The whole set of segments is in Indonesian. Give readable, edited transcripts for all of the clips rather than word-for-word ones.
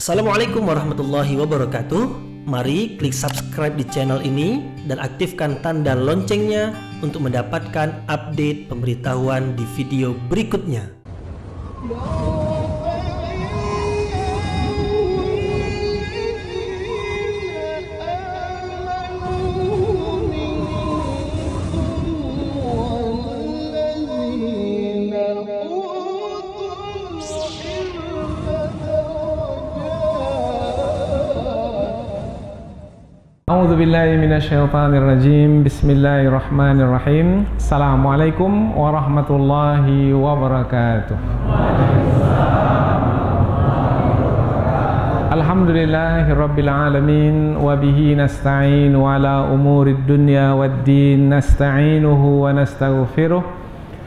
Assalamualaikum warahmatullahi wabarakatuh. Mari klik subscribe di channel ini dan aktifkan tanda loncengnya untuk mendapatkan update pemberitahuan di video berikutnya. A'udzu billahi minasyaitonir rajim. Bismillahirrahmanirrahim. Assalamualaikum warahmatullahi wabarakatuh. Alhamdulillahirabbil alamin wa bihi nasta'in wa ala umurid dunya waddin nasta'inuhu wa nastaghfiruh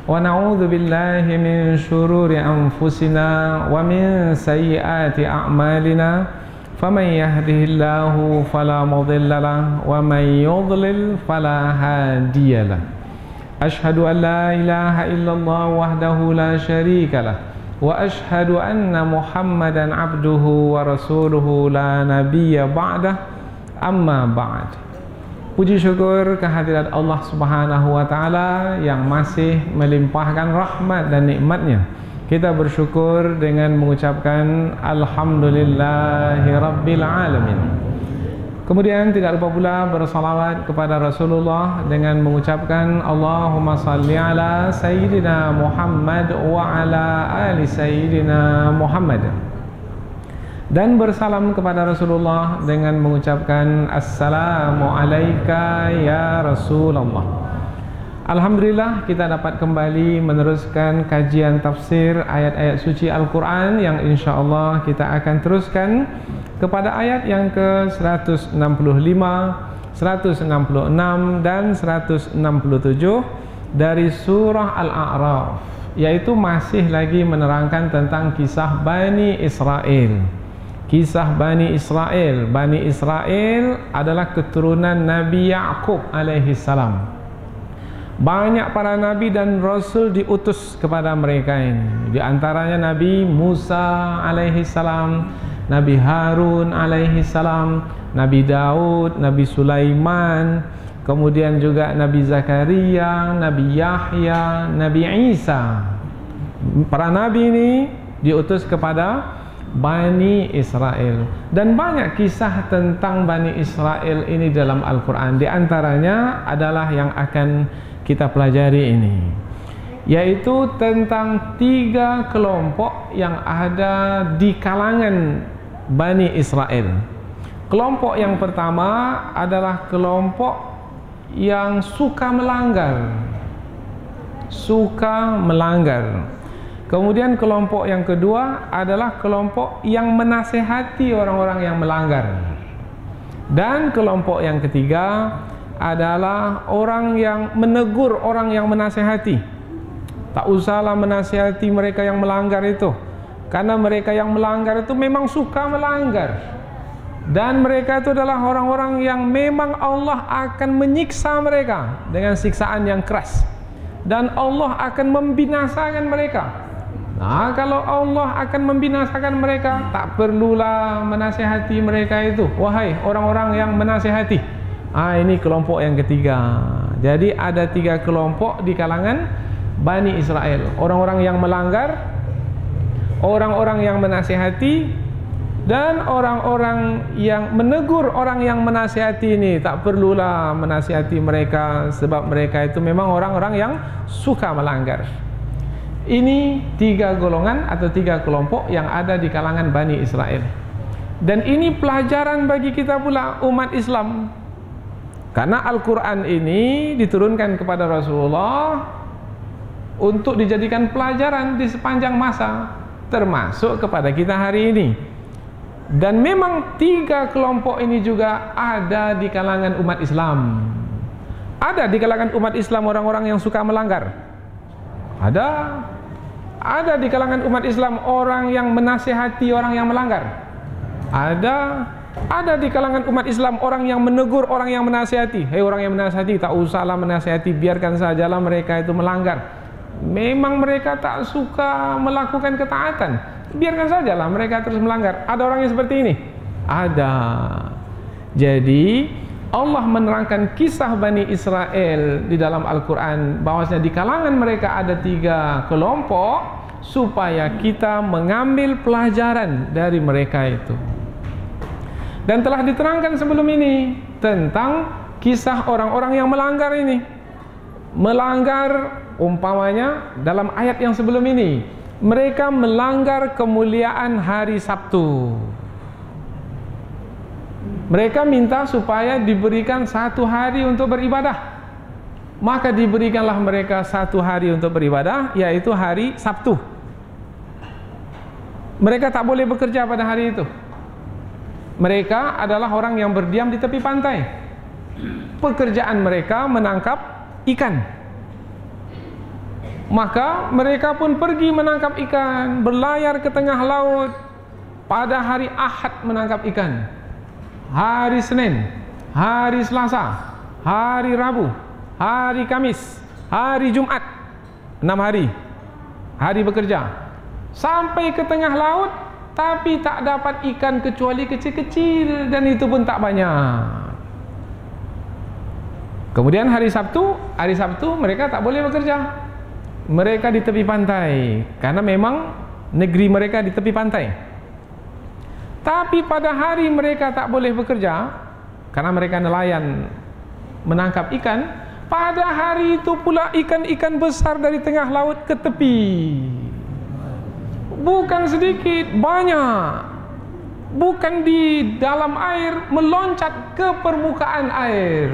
wa na'udzu billahi min syururi anfusina wa min sayyiati a'malina. فَمَنْ يَهْدِهِ اللَّهُ فَلَا مُضِلَّ لَهُ وَمَنْ يُضْلِلْ فَلَا هَادِيَ لَهُ أَشْهَدُ أَنْ لَا إِلَهَ إِلَّا اللَّهُ وَحْدَهُ لَا شَرِيكَ لَهُ وَأَشْهَدُ أَنَّ مُحَمَّدًا عَبْدُهُ وَرَسُولُهُ لَا نَبِيَّ بَعْدَهُ أَمَّا بَعْدُ. Puji syukur kehadirat Allah Subhanahu wa Ta'ala yang masih melimpahkan rahmat dan nikmatnya. Kita bersyukur dengan mengucapkan Alhamdulillahirabbil alamin. Kemudian tidak lupa pula bersalawat kepada Rasulullah dengan mengucapkan Allahumma salli ala Sayyidina Muhammad wa ala ali Sayyidina Muhammad. Dan bersalam kepada Rasulullah dengan mengucapkan Assalamu alayka ya Rasulullah. Alhamdulillah kita dapat kembali meneruskan kajian tafsir ayat-ayat suci Al-Quran yang insyaAllah kita akan teruskan kepada ayat yang ke-165, 166 dan 167 dari surah Al-A'raf, yaitu masih lagi menerangkan tentang kisah Bani Israel. Kisah Bani Israel. Bani Israel adalah keturunan Nabi Ya'qub alaihissalam. Banyak para nabi dan rasul diutus kepada mereka ini. Di antaranya Nabi Musa alaihissalam, Nabi Harun alaihissalam, Nabi Daud, Nabi Sulaiman, kemudian juga Nabi Zakaria, Nabi Yahya, Nabi Isa. Para nabi ini diutus kepada Bani Israel. Dan banyak kisah tentang Bani Israel ini dalam Al-Quran. Di antaranya adalah yang akan kita pelajari ini, yaitu tentang 3 kelompok yang ada di kalangan Bani Israel. Kelompok yang pertama adalah kelompok yang suka melanggar. Kemudian kelompok yang kedua adalah kelompok yang menasehati orang-orang yang melanggar. Dan kelompok yang ketiga adalah orang yang menegur orang yang menasehati. Tak usahlah menasehati mereka yang melanggar itu, karena mereka yang melanggar itu memang suka melanggar. Dan mereka itu adalah orang-orang yang memang Allah akan menyiksa mereka dengan siksaan yang keras. Dan Allah akan membinasakan mereka. Nah, kalau Allah akan membinasakan mereka, tak perlulah menasehati mereka itu. Wahai orang-orang yang menasehati. Ini kelompok yang ketiga. Jadi ada 3 kelompok di kalangan Bani Israel. Orang-orang yang melanggar, orang-orang yang menasihati, dan orang-orang yang menegur orang yang menasihati ini. Tak perlulah menasihati mereka, sebab mereka itu memang orang-orang yang suka melanggar. Ini 3 golongan atau 3 kelompok yang ada di kalangan Bani Israel. Dan ini pelajaran bagi kita pula umat Islam. Karena Al-Quran ini diturunkan kepada Rasulullah untuk dijadikan pelajaran di sepanjang masa, termasuk kepada kita hari ini. Dan memang 3 kelompok ini juga ada di kalangan umat Islam. Ada di kalangan umat Islam orang-orang yang suka melanggar. Ada di kalangan umat Islam orang yang menasihati orang yang melanggar. Ada di kalangan umat Islam orang yang menegur orang yang menasihati. Hei orang yang menasihati, tak usahlah menasihati, biarkan sajalah mereka itu melanggar. memang mereka tak suka melakukan ketaatan, biarkan sajalah mereka terus melanggar. Ada orang yang seperti ini? Ada. Jadi Allah menerangkan kisah Bani Israel di dalam Al-Quran bahwasanya di kalangan mereka ada 3 kelompok, supaya kita mengambil pelajaran dari mereka itu. Dan telah diterangkan sebelum ini tentang kisah orang-orang yang melanggar ini. Melanggar umpamanya dalam ayat yang sebelum ini, mereka melanggar kemuliaan hari Sabtu. Mereka minta supaya diberikan 1 hari untuk beribadah. Maka diberikanlah mereka 1 hari untuk beribadah, yaitu hari Sabtu. Mereka tak boleh bekerja pada hari itu. Mereka adalah orang yang berdiam di tepi pantai. Pekerjaan mereka menangkap ikan. Maka mereka pun pergi menangkap ikan, berlayar ke tengah laut. Pada hari Ahad menangkap ikan, hari Senin, hari Selasa, hari Rabu, hari Kamis, hari Jumat, 6 hari. Hari bekerja. Sampai ke tengah laut, tapi tak dapat ikan kecuali kecil-kecil, dan itu pun tak banyak. Kemudian hari Sabtu mereka tak boleh bekerja. Mereka di tepi pantai, karena memang negeri mereka di tepi pantai. Tapi pada hari mereka tak boleh bekerja, karena mereka nelayan menangkap ikan. Pada hari itu pula ikan-ikan besar dari tengah laut ke tepi. Bukan sedikit, banyak. Bukan di dalam air, meloncat ke permukaan air.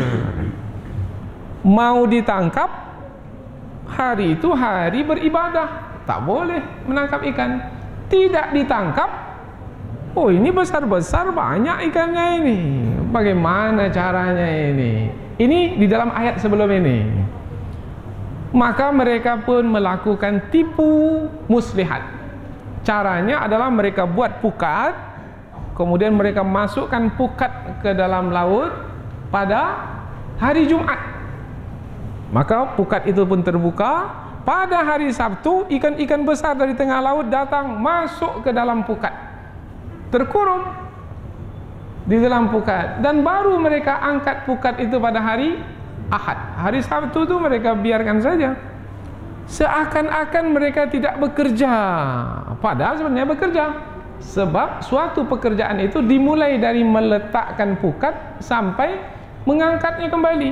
Mau ditangkap, hari itu hari beribadah, tak boleh menangkap ikan. Tidak ditangkap, oh ini besar-besar banyak ikannya ini. Bagaimana caranya ini? Ini di dalam ayat sebelum ini. Maka mereka pun melakukan tipu muslihat. Caranya adalah mereka buat pukat, kemudian mereka masukkan pukat ke dalam laut pada hari Jumat. Maka pukat itu pun terbuka. Pada hari Sabtu, ikan-ikan besar dari tengah laut datang masuk ke dalam pukat, terkurung di dalam pukat, dan baru mereka angkat pukat itu pada hari Ahad. Hari Sabtu itu mereka biarkan saja, seakan-akan mereka tidak bekerja, padahal sebenarnya bekerja. Sebab suatu pekerjaan itu dimulai dari meletakkan pukat sampai mengangkatnya kembali.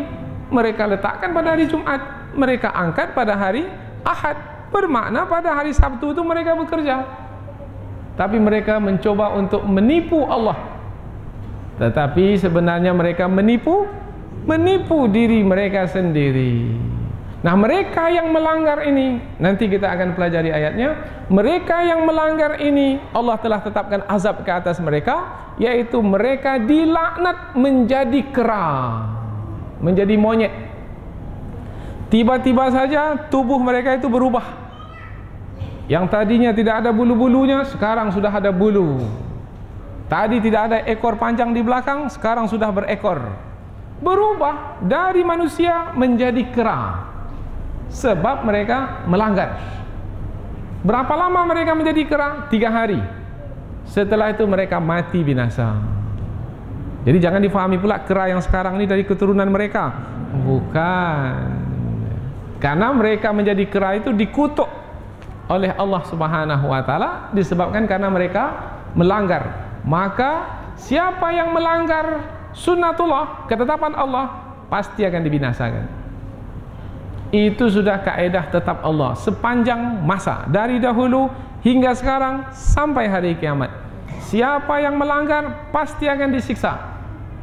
Mereka letakkan pada hari Jumat, mereka angkat pada hari Ahad. Bermakna pada hari Sabtu itu mereka bekerja. Tapi mereka mencoba untuk menipu Allah. Tetapi sebenarnya mereka menipu diri mereka sendiri. Nah, mereka yang melanggar ini, nanti kita akan pelajari ayatnya. Mereka yang melanggar ini, Allah telah tetapkan azab ke atas mereka, yaitu mereka dilaknat menjadi kera, menjadi monyet. Tiba-tiba saja tubuh mereka itu berubah. Yang tadinya tidak ada bulu-bulunya, sekarang sudah ada bulu. Tadi tidak ada ekor panjang di belakang, sekarang sudah berekor. Berubah dari manusia menjadi kera. Sebab mereka melanggar. Berapa lama mereka menjadi kera? 3 hari. Setelah itu mereka mati binasa. Jadi jangan difahami pula kera yang sekarang ini dari keturunan mereka. Bukan. Karena mereka menjadi kera itu dikutuk oleh Allah Subhanahu wa taala disebabkan karena mereka melanggar. Maka siapa yang melanggar sunnatullah, ketetapan Allah, pasti akan dibinasakan. Itu sudah kaedah tetap Allah sepanjang masa, dari dahulu hingga sekarang sampai hari kiamat. Siapa yang melanggar pasti akan disiksa,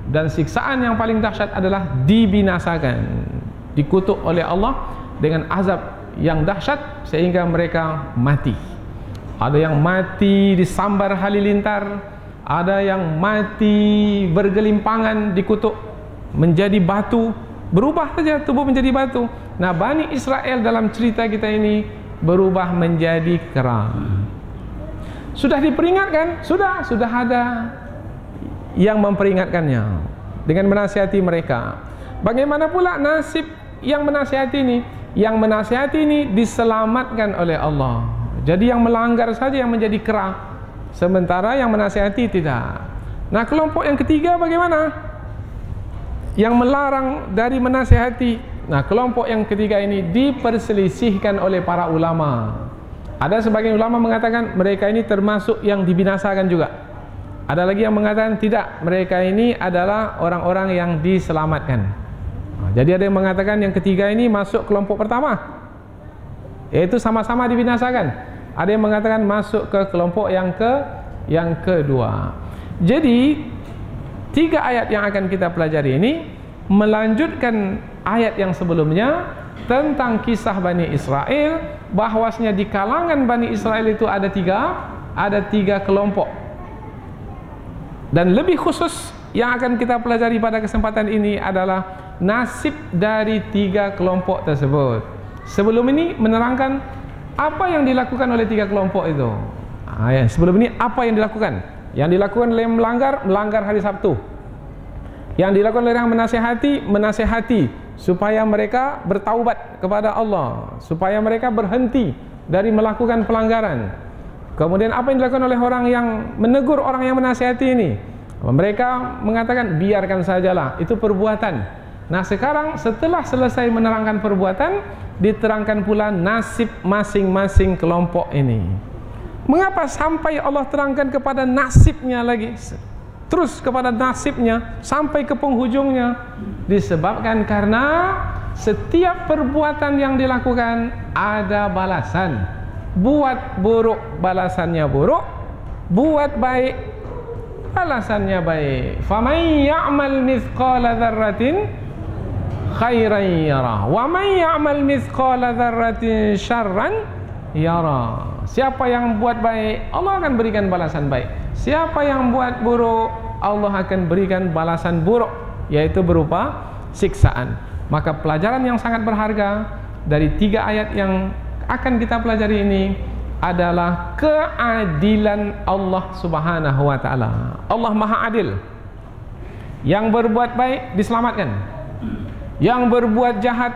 dan siksaan yang paling dahsyat adalah dibinasakan, dikutuk oleh Allah dengan azab yang dahsyat sehingga mereka mati. Ada yang mati disambar halilintar, ada yang mati bergelimpangan dikutuk menjadi batu, berubah saja tubuh menjadi batu. Nah, Bani Israel dalam cerita kita ini berubah menjadi kera. Sudah diperingatkan, sudah ada yang memperingatkannya dengan menasihati mereka. Bagaimana pula nasib yang menasihati ini? yang menasihati ini diselamatkan oleh Allah. Jadi yang melanggar saja yang menjadi kera, sementara yang menasihati tidak. Nah, kelompok yang ketiga bagaimana? Yang melarang dari menasihati. Nah, kelompok yang ketiga ini diperselisihkan oleh para ulama. Ada sebagian ulama mengatakan mereka ini termasuk yang dibinasakan juga. Ada lagi yang mengatakan tidak, mereka ini adalah orang-orang yang diselamatkan. Jadi ada yang mengatakan yang ketiga ini masuk kelompok pertama, yaitu sama-sama dibinasakan. Ada yang mengatakan masuk ke kelompok yang kedua. Jadi 3 ayat yang akan kita pelajari ini melanjutkan ayat yang sebelumnya tentang kisah Bani Israel, bahwasanya di kalangan Bani Israel itu ada tiga kelompok. Dan lebih khusus yang akan kita pelajari pada kesempatan ini adalah nasib dari 3 kelompok tersebut. Sebelum ini menerangkan apa yang dilakukan oleh 3 kelompok itu. Sebelum ini apa yang dilakukan? Yang dilakukan oleh yang melanggar hari Sabtu. Yang dilakukan oleh yang menasihati supaya mereka bertaubat kepada Allah, supaya mereka berhenti dari melakukan pelanggaran. Kemudian apa yang dilakukan oleh orang yang menegur orang yang menasihati ini? Mereka mengatakan biarkan sajalah, itu perbuatan. Nah, sekarang setelah selesai menerangkan perbuatan, diterangkan pula nasib masing-masing kelompok ini. Mengapa sampai Allah terangkan kepada nasibnya lagi? Terus kepada nasibnya sampai ke penghujungnya? Disebabkan karena setiap perbuatan yang dilakukan ada balasan. Buat buruk balasannya buruk, buat baik balasannya baik. Faman ya'mal mithqala dzarratin khairan yara wa man ya'mal mithqala dzarratin syarran yara. Siapa yang buat baik, Allah akan berikan balasan baik. Siapa yang buat buruk, Allah akan berikan balasan buruk, yaitu berupa siksaan. Maka pelajaran yang sangat berharga dari 3 ayat yang akan kita pelajari ini adalah keadilan Allah Subhanahu wa taala. Allah Maha Adil. Yang berbuat baik diselamatkan, yang berbuat jahat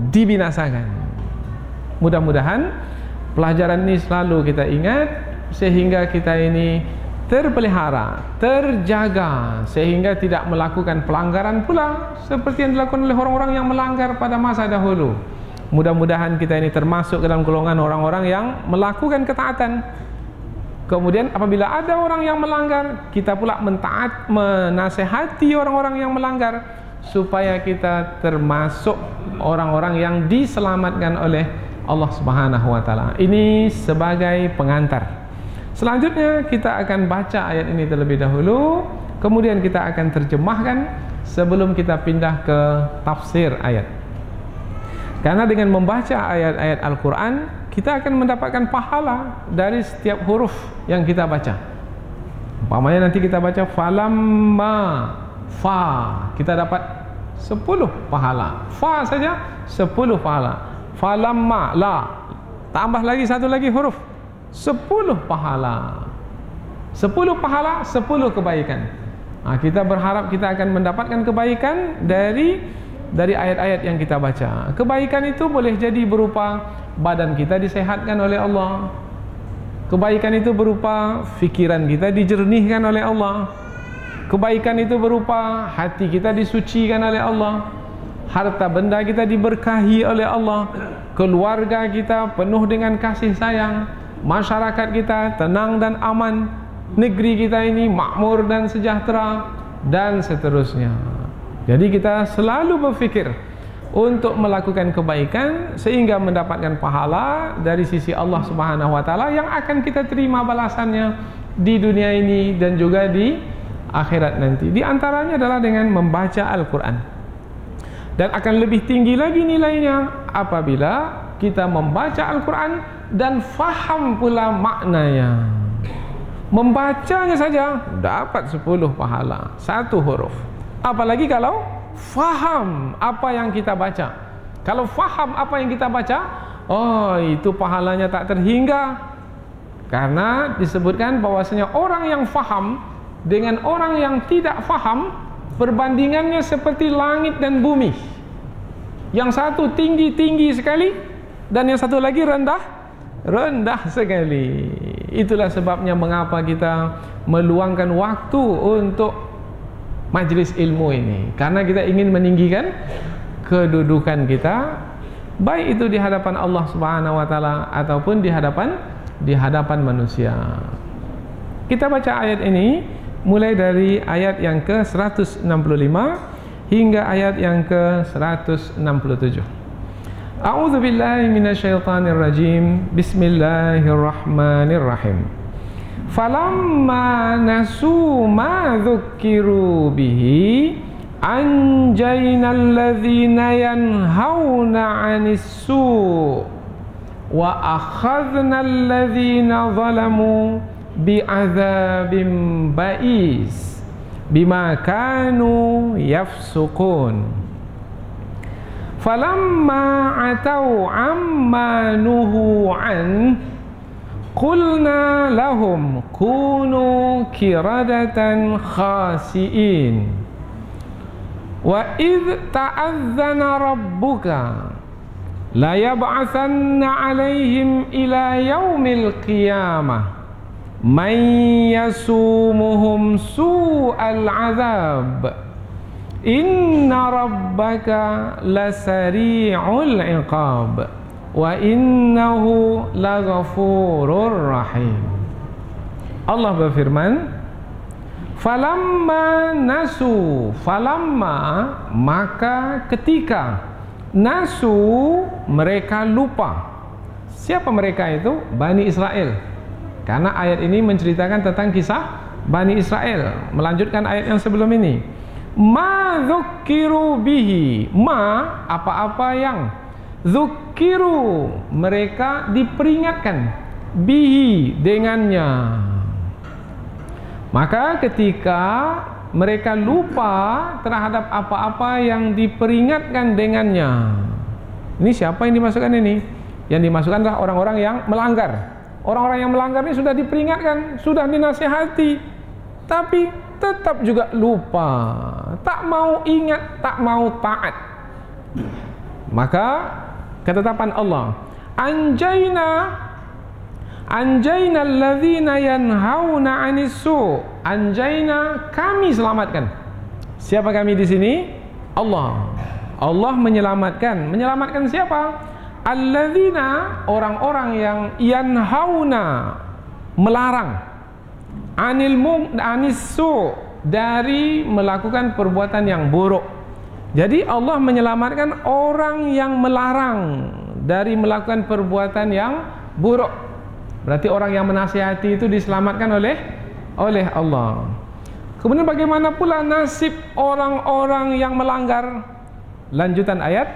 dibinasakan. Mudah-mudahan pelajaran ini selalu kita ingat, sehingga kita ini terpelihara, terjaga, sehingga tidak melakukan pelanggaran pula seperti yang dilakukan oleh orang-orang yang melanggar pada masa dahulu. Mudah-mudahan kita ini termasuk dalam golongan orang-orang yang melakukan ketaatan. Kemudian apabila ada orang yang melanggar, kita pula menasehati orang-orang yang melanggar, supaya kita termasuk orang-orang yang diselamatkan oleh Allah Subhanahu wa taala. Ini sebagai pengantar. Selanjutnya kita akan baca ayat ini terlebih dahulu, kemudian kita akan terjemahkan sebelum kita pindah ke tafsir ayat. Karena dengan membaca ayat-ayat Al-Quran, kita akan mendapatkan pahala dari setiap huruf yang kita baca. Umpamanya nanti kita baca falamma, fa, kita dapat 10 pahala. Fa saja 10 pahala. Falamma, la, tambah lagi satu lagi huruf, 10 pahala. 10 pahala, 10 kebaikan. Nah, kita berharap kita akan mendapatkan kebaikan dari ayat-ayat yang kita baca. Kebaikan itu boleh jadi berupa badan kita disehatkan oleh Allah. Kebaikan itu berupa fikiran kita dijernihkan oleh Allah. Kebaikan itu berupa hati kita disucikan oleh Allah. Harta benda kita diberkahi oleh Allah. Keluarga kita penuh dengan kasih sayang. Masyarakat kita tenang dan aman. Negeri kita ini makmur dan sejahtera, dan seterusnya. Jadi kita selalu berfikir untuk melakukan kebaikan sehingga mendapatkan pahala dari sisi Allah Subhanahu wa taala yang akan kita terima balasannya di dunia ini dan juga di akhirat nanti. Di antaranya adalah dengan membaca Al-Qur'an. Dan akan lebih tinggi lagi nilainya apabila kita membaca Al-Qur'an dan faham pula maknanya. Membacanya saja dapat 10 pahala, 1 huruf. Apalagi kalau faham apa yang kita baca. Kalau faham apa yang kita baca, oh, itu pahalanya tak terhingga. Karena disebutkan bahwasanya orang yang faham dengan orang yang tidak faham, perbandingannya seperti langit dan bumi. Yang satu tinggi-tinggi sekali dan yang satu lagi rendah sekali. Itulah sebabnya mengapa kita meluangkan waktu untuk majlis ilmu ini, karena kita ingin meninggikan kedudukan kita, baik itu di hadapan Allah Subhanahu wa taala ataupun di hadapan manusia. Kita baca ayat ini mulai dari ayat yang ke-165 hingga ayat yang ke-167. A'udzu billahi minasyaitonir rajim. Bismillahirrahmanirrahim. Falamma nasu ma dzukkiru bihi anjaynal ladzina yanhauna 'anis su' wa akhadnal ladzina zalamu bi'adzabim ba'is bima kanu yafsukun. Falamma atau amma nuhu an qulna lahum kunu kiradatan khasiin. Wa idh ta'adzana rabbuka la yab'athanna 'alaihim ila yaumil qiyamah man yasumuhum su'al 'adzab. Inna rabbaka lasari'ul 'iqab wa innahu laghafurur rahim. Allah berfirman, falamma nasu, falamma maka ketika, nasu mereka lupa. Siapa mereka itu? Bani Israel. Karena ayat ini menceritakan tentang kisah Bani Israel, melanjutkan ayat yang sebelum ini. Ma dzukkiru bihi, ma apa-apa yang, dzukkiru mereka diperingatkan, bihi dengannya. Maka ketika mereka lupa terhadap apa-apa yang diperingatkan dengannya, ini siapa yang dimasukkan ini? Yang dimasukkan adalah orang-orang yang melanggar. Orang-orang yang melanggar ini sudah diperingatkan, sudah dinasihati, tapi tetap juga lupa, tak mau ingat, tak mau taat. Maka ketetapan Allah, anjayna alladzina yanhauna 'anis su'. Anjayna, kami selamatkan. Siapa kami di sini? Allah. Allah menyelamatkan. Menyelamatkan siapa? Alladzina, orang-orang yang yanhauna, melarang, 'anis su', dari melakukan perbuatan yang buruk. Jadi Allah menyelamatkan orang yang melarang dari melakukan perbuatan yang buruk. Berarti orang yang menasihati itu diselamatkan oleh Allah. Kemudian bagaimana pula nasib orang-orang yang melanggar? Lanjutan ayat,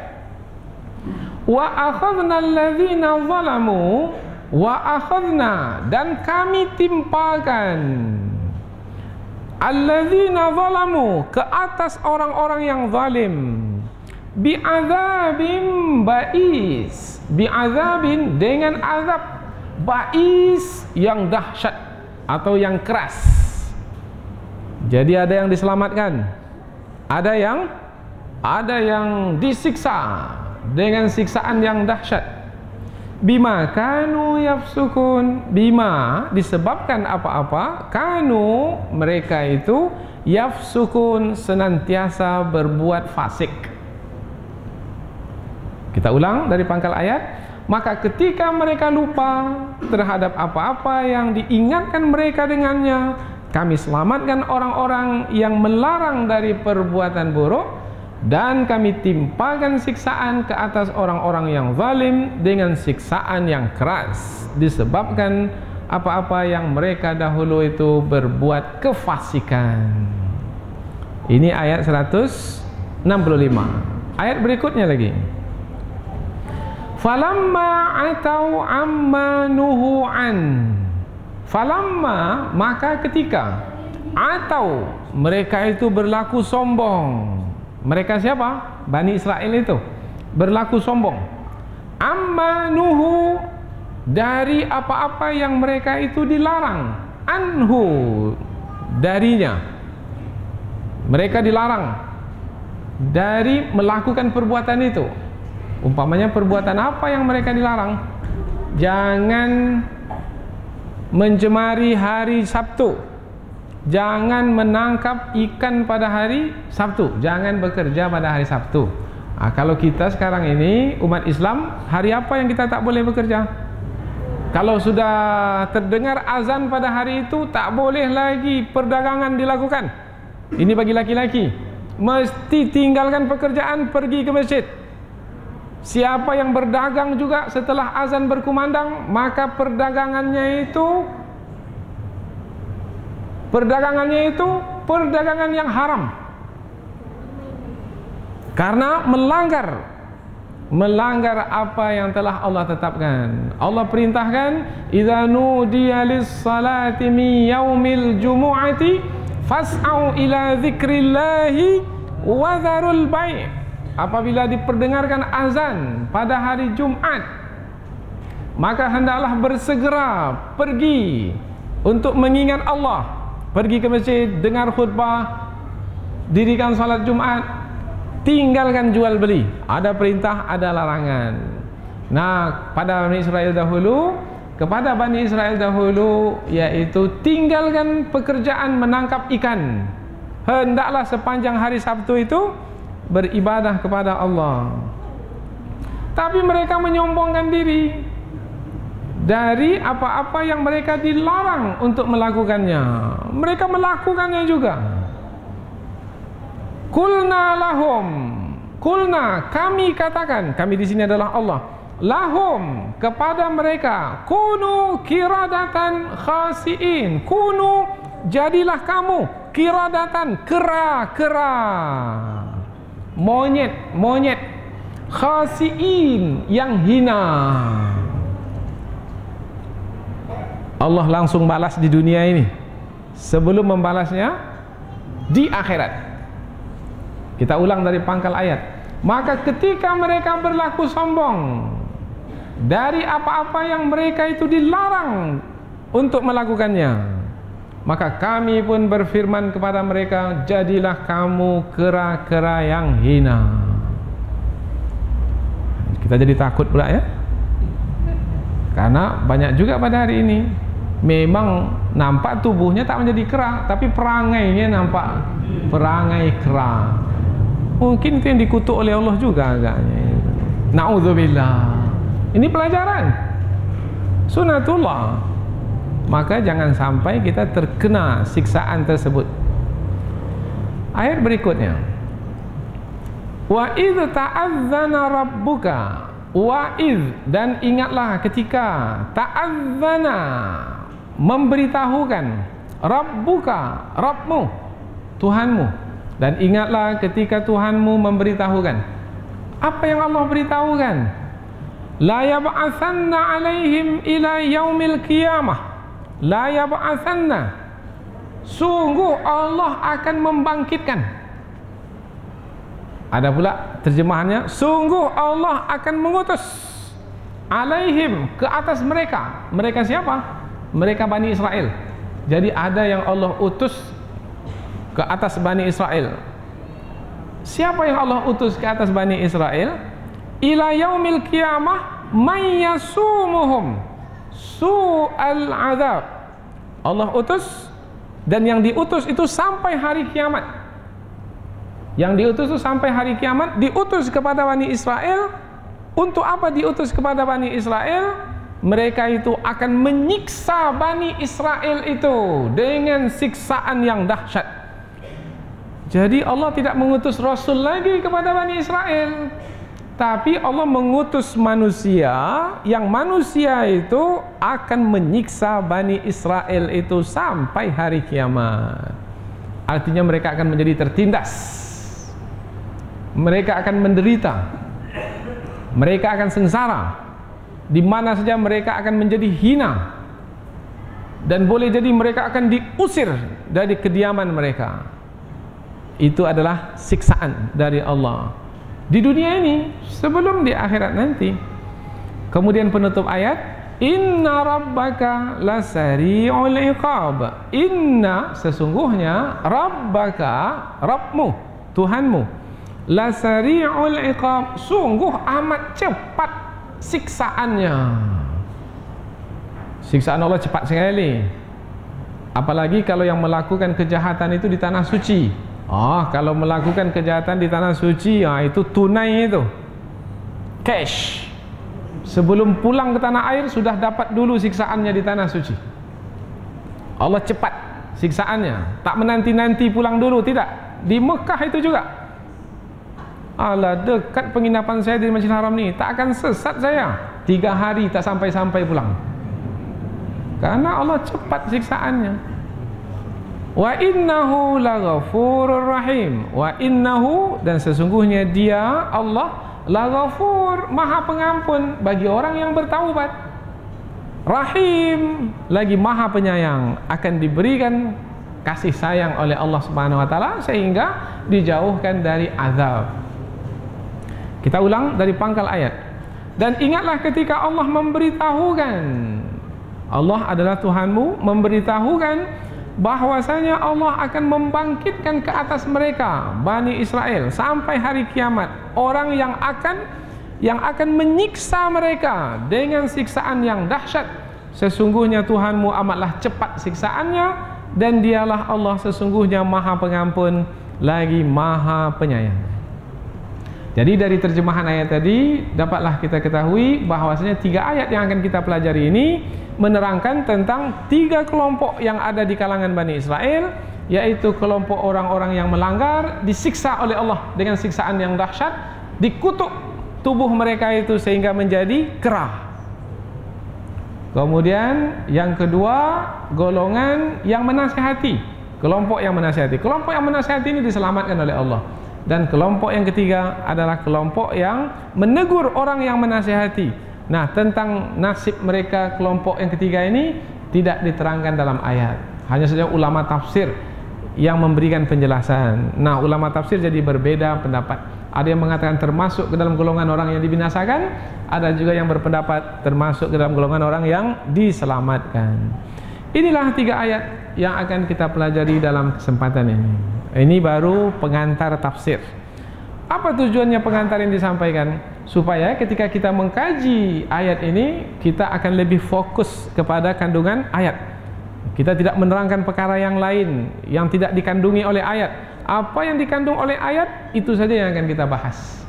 wa akhadna alladzina zalamu, wa akhadna, dan kami timpakan, alladzina zalamu, ke atas orang-orang yang zalim, bi'adzabim ba'is, bi'adzabin, dengan azab, ba'is, yang dahsyat atau yang keras. Jadi ada yang diselamatkan, ada yang disiksa dengan siksaan yang dahsyat. Bima kanu yafsukun, bima disebabkan apa-apa, kanu mereka itu, yafsukun senantiasa berbuat fasik. Kita ulang dari pangkal ayat. Maka ketika mereka lupa terhadap apa-apa yang diingatkan mereka dengannya, kami selamatkan orang-orang yang melarang dari perbuatan buruk, dan kami timpakan siksaan ke atas orang-orang yang zalim dengan siksaan yang keras, disebabkan apa-apa yang mereka dahulu itu berbuat kefasikan. Ini ayat 165. Ayat berikutnya lagi, falamma atau amma nuhu an, falamma maka ketika, atau mereka itu berlaku sombong. Mereka siapa? Bani Israel itu berlaku sombong. Amma nuhu, dari apa-apa yang mereka itu dilarang, anhu, darinya. Mereka dilarang dari melakukan perbuatan itu. Umpamanya perbuatan apa yang mereka dilarang? Jangan mencemari hari Sabtu, jangan menangkap ikan pada hari Sabtu, jangan bekerja pada hari Sabtu. Kalau kita sekarang ini umat Islam, hari apa yang kita tak boleh bekerja? Kalau sudah terdengar azan pada hari itu, tak boleh lagi perdagangan dilakukan. Ini bagi laki-laki, mesti tinggalkan pekerjaan, pergi ke masjid. Siapa yang berdagang juga setelah azan berkumandang, maka perdagangannya itu perdagangan yang haram, karena melanggar apa yang telah Allah tetapkan. Allah perintahkan, idza nudiya lis-salati min yaumil jumu'ati fas'au ila dzikrillahi wa dzarul bai'. Apabila diperdengarkan azan pada hari Jumat, maka hendaklah bersegera pergi untuk mengingat Allah. Pergi ke masjid, dengar khutbah, dirikan salat Jumat, tinggalkan jual beli. Ada perintah, ada larangan. Nah, kepada Bani Israel dahulu, yaitu tinggalkan pekerjaan menangkap ikan. Hendaklah sepanjang hari Sabtu itu beribadah kepada Allah. Tapi mereka menyombongkan diri dari apa-apa yang mereka dilarang untuk melakukannya. Mereka melakukannya juga. Kulna, kami katakan, kami di sini adalah Allah. Lahum, kepada mereka, kunu kiradatan khasiin. Kunu, jadilah kamu kiradatan, kera-kera, monyet, khasiin, yang hina. Allah langsung balas di dunia ini sebelum membalasnya di akhirat. Kita ulang dari pangkal ayat. Maka ketika mereka berlaku sombong dari apa-apa yang mereka itu dilarang untuk melakukannya, maka kami pun berfirman kepada mereka, jadilah kamu kera-kera yang hina. Kita jadi takut pula ya, karena banyak juga pada hari ini memang nampak tubuhnya tak menjadi kera, tapi perangainya nampak perangai kera. Mungkin itu yang dikutuk oleh Allah juga agaknya. Na'udzubillah. Ini pelajaran sunatullah. Maka jangan sampai kita terkena siksaan tersebut. Ayat berikutnya, wa idh ta'adzana rabbuka, wa idh, dan ingatlah ketika ta'adzana, memberitahukan, rabbuka, Rabbmu, Tuhanmu. Dan ingatlah ketika Tuhanmu memberitahukan. Apa yang Allah beritahukan? La yab'atsanna 'alaihim ila yaumil qiyamah. La yab'atsanna, sungguh Allah akan membangkitkan. Ada pula terjemahannya, sungguh Allah akan mengutus, alaihim, ke atas mereka. Mereka siapa? Mereka Bani Israel. Jadi ada yang Allah utus ke atas Bani Israel. Siapa yang Allah utus ke atas Bani Israel? Ila yaumil qiyamah may yasumuhum su'al azab. Allah utus, dan yang diutus itu sampai hari kiamat. Yang diutus itu sampai hari kiamat, diutus kepada Bani Israel. Untuk apa diutus kepada Bani Israel? Mereka itu akan menyiksa Bani Israel itu dengan siksaan yang dahsyat. Jadi Allah tidak mengutus Rasul lagi kepada Bani Israel, tapi Allah mengutus manusia, yang manusia itu akan menyiksa Bani Israel itu sampai hari kiamat. Artinya mereka akan menjadi tertindas, mereka akan menderita, mereka akan sengsara, di mana saja mereka akan menjadi hina, dan boleh jadi mereka akan diusir dari kediaman mereka. Itu adalah siksaan dari Allah di dunia ini sebelum di akhirat nanti. Kemudian penutup ayat, inna rabbaka lasari'ul iqab. Inna, sesungguhnya, rabbaka, Rabbmu, Tuhanmu, la sari'ul iqab, sungguh amat cepat siksaannya. Siksaan Allah cepat sekali. Apalagi kalau yang melakukan kejahatan itu di tanah suci. Kalau melakukan kejahatan di tanah suci, itu tunai, itu cash. Sebelum pulang ke tanah air sudah dapat dulu siksaannya di tanah suci. Allah cepat siksaannya, tak menanti-nanti pulang dulu, tidak. Di Mekah itu juga. Alah, dekat penginapan saya di Masjidil Haram ni, tak akan sesat saya. 3 hari tak sampai-sampai pulang. Karena Allah cepat siksaannya. Wa innahu laghafurur rahim. Wa innahu, dan sesungguhnya dia Allah Laghafur, maha pengampun bagi orang yang bertaubat. Rahim, lagi maha penyayang, akan diberikan kasih sayang oleh Allah Subhanahu wa taala sehingga dijauhkan dari azab. Kita ulang dari pangkal ayat. Dan ingatlah ketika Allah memberitahukan, Allah adalah Tuhanmu, memberitahukan bahwasanya Allah akan membangkitkan ke atas mereka Bani Israel sampai hari kiamat orang yang akan menyiksa mereka dengan siksaan yang dahsyat. Sesungguhnya Tuhanmu amatlah cepat siksaannya, dan dialah Allah sesungguhnya maha pengampun lagi maha penyayang. Jadi dari terjemahan ayat tadi dapatlah kita ketahui bahwasanya 3 ayat yang akan kita pelajari ini menerangkan tentang 3 kelompok yang ada di kalangan Bani Israel, yaitu kelompok orang-orang yang melanggar disiksa oleh Allah dengan siksaan yang dahsyat, dikutuk tubuh mereka itu sehingga menjadi kera. Kemudian yang kedua, golongan yang menasihati, kelompok yang menasihati. Kelompok yang menasihati ini diselamatkan oleh Allah. Dan kelompok yang ketiga adalah kelompok yang menegur orang yang menasihati. Nah, tentang nasib mereka kelompok yang ketiga ini tidak diterangkan dalam ayat. Hanya saja ulama tafsir yang memberikan penjelasan. Nah, ulama tafsir jadi berbeda pendapat. Ada yang mengatakan termasuk ke dalam golongan orang yang dibinasakan, ada juga yang berpendapat termasuk ke dalam golongan orang yang diselamatkan. Inilah 3 ayat yang akan kita pelajari dalam kesempatan ini. Ini baru pengantar tafsir. Apa tujuannya pengantar yang disampaikan? Supaya ketika kita mengkaji ayat ini, kita akan lebih fokus kepada kandungan ayat. Kita tidak menerangkan perkara yang lain yang tidak dikandungi oleh ayat. Apa yang dikandung oleh ayat, itu saja yang akan kita bahas.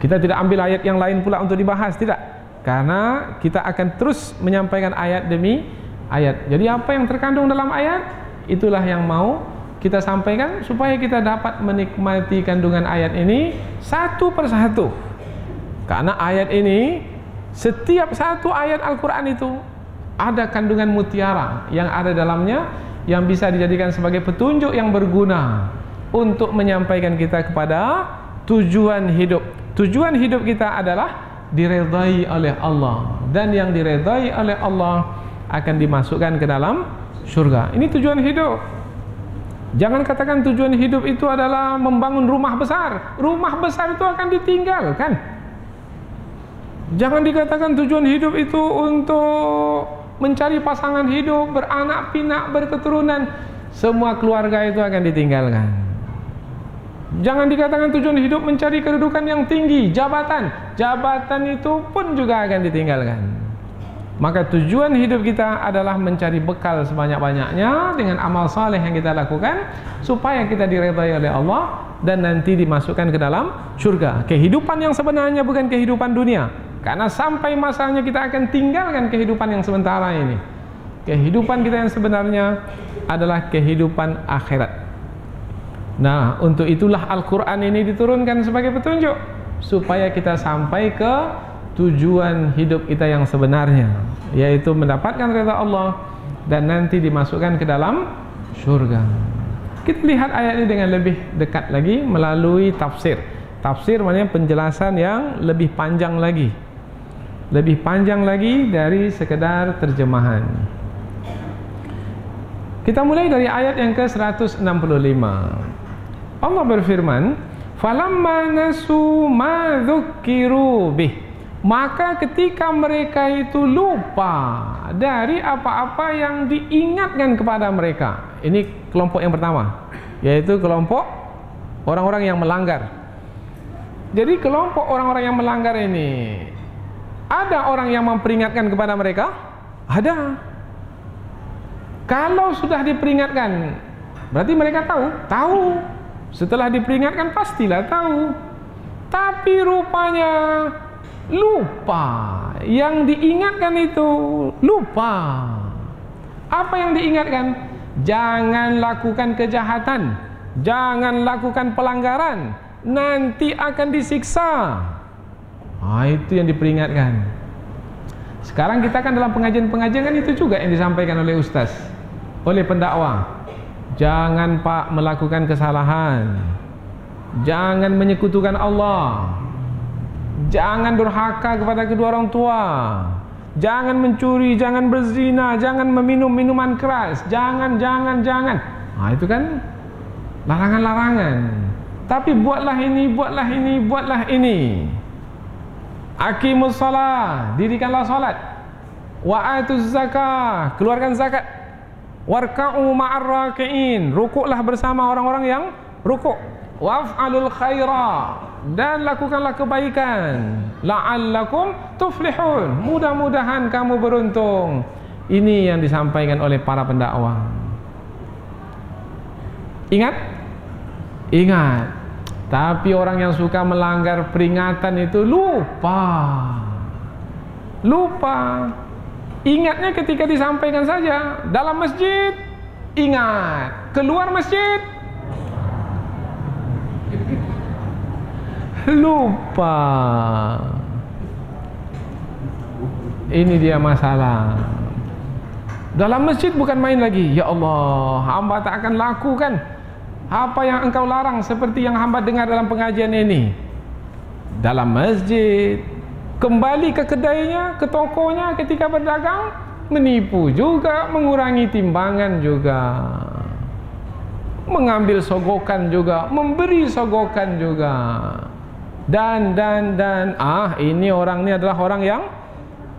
Kita tidak ambil ayat yang lain pula untuk dibahas, tidak. Karena kita akan terus menyampaikan ayat demi ayat. Jadi apa yang terkandung dalam ayat, itulah yang mau kita sampaikan supaya kita dapat menikmati kandungan ayat ini satu persatu. Karena ayat ini, setiap satu ayat Al-Quran itu ada kandungan mutiara yang ada dalamnya, yang bisa dijadikan sebagai petunjuk yang berguna untuk menyampaikan kita kepada tujuan hidup. Tujuan hidup kita adalah diredai oleh Allah, dan yang diredai oleh Allah akan dimasukkan ke dalam surga. Ini tujuan hidup. Jangan katakan tujuan hidup itu adalah membangun rumah besar. Rumah besar itu akan ditinggalkan. Jangan dikatakan tujuan hidup itu untuk mencari pasangan hidup, beranak pinak, berketurunan. Semua keluarga itu akan ditinggalkan. Jangan dikatakan tujuan hidup mencari kedudukan yang tinggi, jabatan. Jabatan itu pun juga akan ditinggalkan. Maka tujuan hidup kita adalah mencari bekal sebanyak-banyaknya dengan amal saleh yang kita lakukan supaya kita diredai oleh Allah dan nanti dimasukkan ke dalam surga. Kehidupan yang sebenarnya bukan kehidupan dunia, karena sampai masanya kita akan tinggalkan kehidupan yang sementara ini. Kehidupan kita yang sebenarnya adalah kehidupan akhirat. Nah, untuk itulah Al-Quran ini diturunkan sebagai petunjuk supaya kita sampai ke tujuan hidup kita yang sebenarnya, yaitu mendapatkan redha Allah dan nanti dimasukkan ke dalam surga. Kita lihat ayat ini dengan lebih dekat lagi melalui tafsir. Tafsir maknanya penjelasan yang lebih panjang lagi. Lebih panjang lagi dari sekedar terjemahan. Kita mulai dari ayat yang ke-165. Allah berfirman, "Falamma nasu ma dzukiru bih." Maka ketika mereka itu lupa dari apa-apa yang diingatkan kepada mereka. Ini kelompok yang pertama, yaitu kelompok orang-orang yang melanggar. Jadi kelompok orang-orang yang melanggar ini, ada orang yang memperingatkan kepada mereka? Ada. Kalau sudah diperingatkan, berarti mereka tahu? Tahu. Setelah diperingatkan pastilah tahu. Tapi rupanya lupa. Yang diingatkan itu lupa. Apa yang diingatkan? Jangan lakukan kejahatan, jangan lakukan pelanggaran, nanti akan disiksa. Itu yang diperingatkan. Sekarang kita kan dalam pengajian-pengajian kan itu juga yang disampaikan oleh ustaz, oleh pendakwah. Jangan Pak melakukan kesalahan, jangan menyekutukan Allah, jangan durhaka kepada kedua orang tua, jangan mencuri, jangan berzina, jangan meminum minuman keras, jangan. Itu kan larangan-larangan. Tapi buatlah ini, buatlah ini, buatlah ini. Aqimus shalah, dirikanlah salat. Wa atuz zakah, keluarkan zakat. Warka'u ma'ar raki'in, rukuklah bersama orang-orang yang rukuk. Waf'alul khaira, dan lakukanlah kebaikan. La'allakum tuflihun, mudah-mudahan kamu beruntung. Ini yang disampaikan oleh para pendakwah. Ingat? Ingat. Tapi orang yang suka melanggar peringatan itu lupa. Lupa. Ingatnya ketika disampaikan saja. Dalam masjid ingat, keluar masjid lupa. Ini dia masalah. Dalam masjid bukan main lagi. Ya Allah, hamba tak akan lakukan apa yang engkau larang seperti yang hamba dengar dalam pengajian ini. Dalam masjid, kembali ke kedainya, ke tokonya ketika berdagang, menipu juga, mengurangi timbangan juga, mengambil sogokan juga, memberi sogokan juga. Dan ini orang ini adalah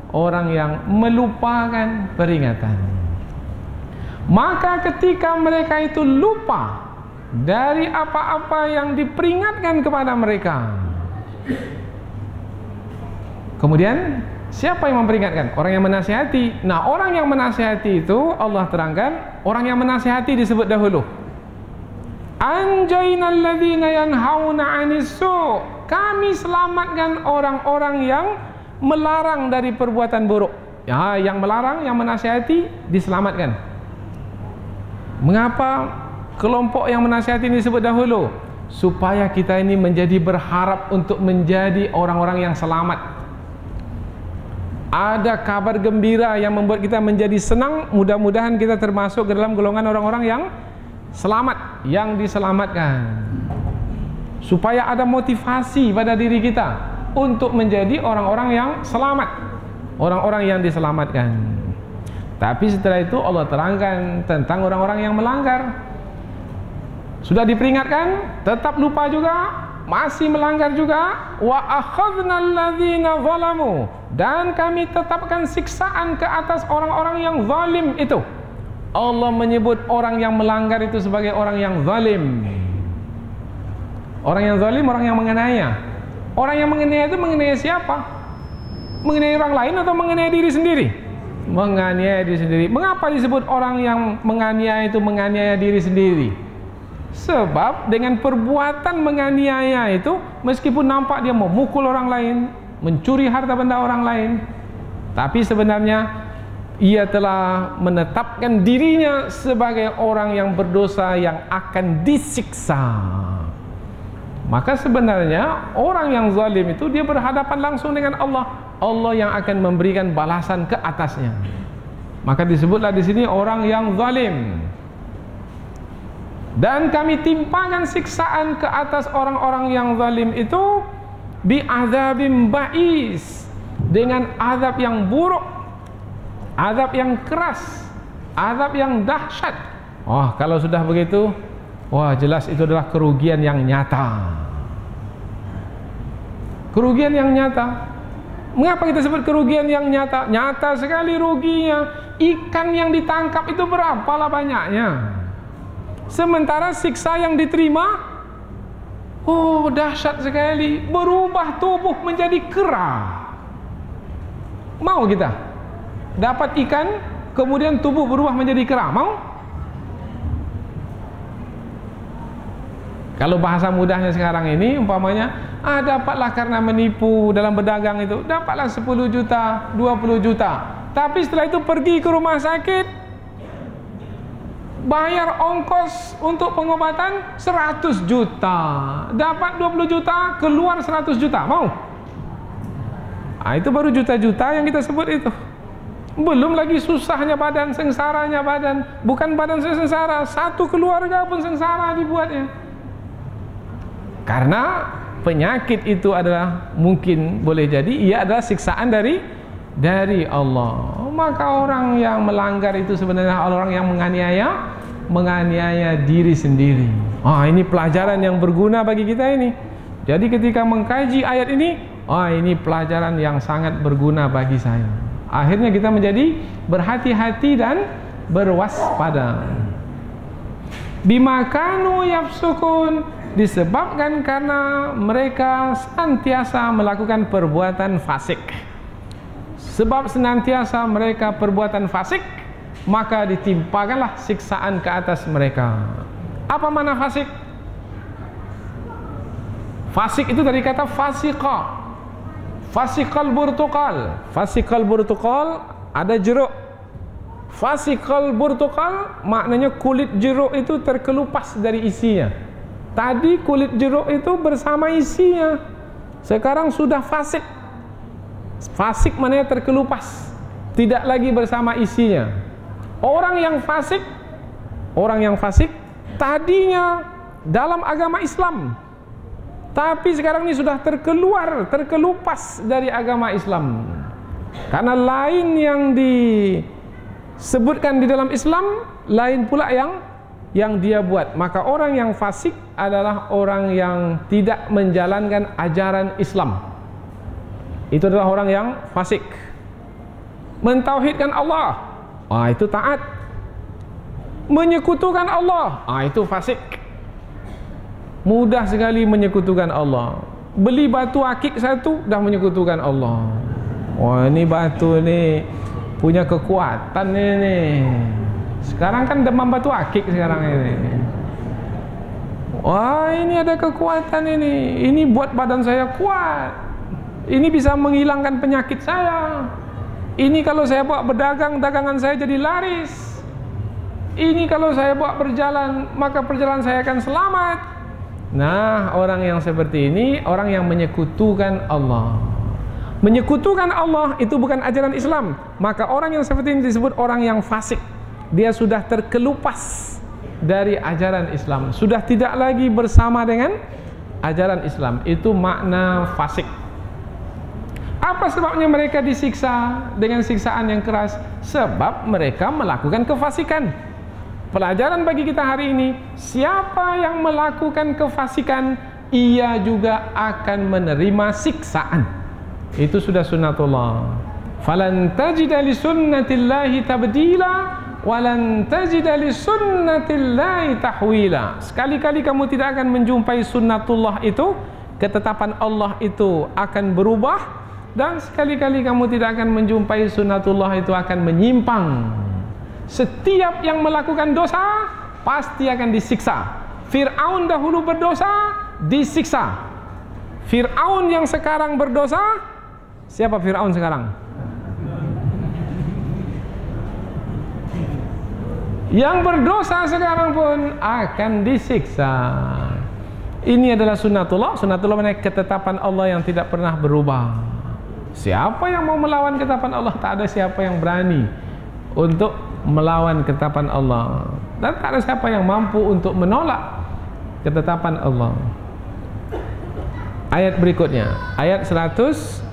orang yang melupakan peringatan. Maka ketika mereka itu lupa dari apa-apa yang diperingatkan kepada mereka, kemudian siapa yang memperingatkan? Orang yang menasihati. Nah, orang yang menasihati itu Allah terangkan, orang yang menasihati disebut dahulu. Anjainal ladzina yanhauna 'anis su'. Kami selamatkan orang-orang yang melarang dari perbuatan buruk. Ya, yang melarang, yang menasihati diselamatkan. Mengapa kelompok yang menasihati ini disebut dahulu? Supaya kita ini menjadi berharap untuk menjadi orang-orang yang selamat. Ada kabar gembira yang membuat kita menjadi senang. Mudah-mudahan kita termasuk ke dalam golongan orang-orang yang selamat, yang diselamatkan. Supaya ada motivasi pada diri kita untuk menjadi orang-orang yang selamat, orang-orang yang diselamatkan. Tapi setelah itu Allah terangkan tentang orang-orang yang melanggar. Sudah diperingatkan, tetap lupa juga, masih melanggar juga. Wa akhadnal ladzina zalamu, dan kami tetapkan siksaan ke atas orang-orang yang zalim itu. Allah menyebut orang yang melanggar itu sebagai orang yang zalim. Orang yang zalim, orang yang menganiaya. Orang yang menganiaya itu menganiaya siapa? Menganiaya orang lain atau menganiaya diri sendiri? Menganiaya diri sendiri. Mengapa disebut orang yang menganiaya itu menganiaya diri sendiri? Sebab dengan perbuatan menganiaya itu, meskipun nampak dia memukul orang lain, mencuri harta benda orang lain, tapi sebenarnya ia telah menetapkan dirinya sebagai orang yang berdosa yang akan disiksa. Maka sebenarnya orang yang zalim itu dia berhadapan langsung dengan Allah. Allah yang akan memberikan balasan ke atasnya. Maka disebutlah di sini orang yang zalim. Dan kami timpakan siksaan ke atas orang-orang yang zalim itu bi'adzabim ba'is, dengan azab yang buruk, azab yang keras, azab yang dahsyat. Oh, kalau sudah begitu, wah, jelas itu adalah kerugian yang nyata. Kerugian yang nyata. Mengapa kita sebut kerugian yang nyata? Nyata sekali ruginya. Ikan yang ditangkap itu berapalah banyaknya. Sementara siksa yang diterima Oh, dahsyat sekali, berubah tubuh menjadi kera. Mau kita dapat ikan kemudian tubuh berubah menjadi kera? Mau? Kalau bahasa mudahnya sekarang ini umpamanya, dapatlah karena menipu dalam berdagang itu, dapatlah 10 juta, 20 juta. Tapi setelah itu pergi ke rumah sakit, bayar ongkos untuk pengobatan 100 juta. Dapat 20 juta, keluar 100 juta. Mau? Itu baru juta-juta yang kita sebut itu. Belum lagi susahnya badan, sengsaranya badan. Bukan badan saya sengsara, satu keluarga pun sengsara dibuatnya. Karena penyakit itu adalah mungkin boleh jadi ia adalah siksaan dari Allah. Maka orang yang melanggar itu sebenarnya orang yang menganiaya diri sendiri. Ini pelajaran yang berguna bagi kita ini. Jadi ketika mengkaji ayat ini, ini pelajaran yang sangat berguna bagi saya. Akhirnya kita menjadi berhati-hati dan berwaspada. Bima kanu yafsukun, disebabkan karena mereka senantiasa melakukan perbuatan fasik. Sebab senantiasa mereka perbuatan fasik, maka ditimpakanlah siksaan ke atas mereka. Apa makna fasik? Fasik itu dari kata fasiqa. Fasikal burtukal. Fasikal burtukal ada jeruk. Fasikal burtukal maknanya kulit jeruk itu terkelupas dari isinya. Tadi kulit jeruk itu bersama isinya, sekarang sudah fasik. Fasik maknanya terkelupas, tidak lagi bersama isinya. Orang yang fasik tadinya dalam agama Islam, tapi sekarang ini sudah terkelupas dari agama Islam. Karena lain yang disebutkan di dalam Islam, lain pula yang dia buat. Maka orang yang fasik adalah orang yang tidak menjalankan ajaran Islam. Itu adalah orang yang fasik. Mentauhidkan Allah, itu taat. Menyekutukan Allah, itu fasik. Mudah sekali menyekutukan Allah. Beli batu akik satu dah menyekutukan Allah. Ini batu ni punya kekuatan ni. Sekarang kan demam batu akik sekarang ini. Ini ada kekuatan ini. Ini buat badan saya kuat. Ini bisa menghilangkan penyakit saya. Ini kalau saya bawa berdagang, dagangan saya jadi laris. Ini kalau saya bawa berjalan, maka perjalanan saya akan selamat. Nah, orang yang seperti ini, orang yang menyekutukan Allah. Menyekutukan Allah itu bukan ajaran Islam. Maka orang yang seperti ini disebut orang yang fasik. Dia sudah terkelupas dari ajaran Islam, sudah tidak lagi bersama dengan ajaran Islam. Itu makna fasik. Apa sebabnya mereka disiksa dengan siksaan yang keras? Sebab mereka melakukan kefasikan. Pelajaran bagi kita hari ini, siapa yang melakukan kefasikan, ia juga akan menerima siksaan. Itu sudah sunnatullah. Falan tajida li sunnatillahi tabdila walan tajida li sunnatillahi tahwila. Sekali-kali kamu tidak akan menjumpai sunnatullah itu, ketetapan Allah itu akan berubah, dan sekali-kali kamu tidak akan menjumpai sunnatullah itu akan menyimpang. Setiap yang melakukan dosa pasti akan disiksa. Fir'aun dahulu berdosa, disiksa. Fir'aun yang sekarang berdosa, siapa Fir'aun sekarang? Yang berdosa sekarang pun akan disiksa. Ini adalah sunnatullah. Sunnatullah maknanya ketetapan Allah yang tidak pernah berubah. Siapa yang mau melawan ketetapan Allah? Tak ada siapa yang berani untuk melawan ketetapan Allah, dan tak ada siapa yang mampu untuk menolak ketetapan Allah. Ayat berikutnya, ayat 166.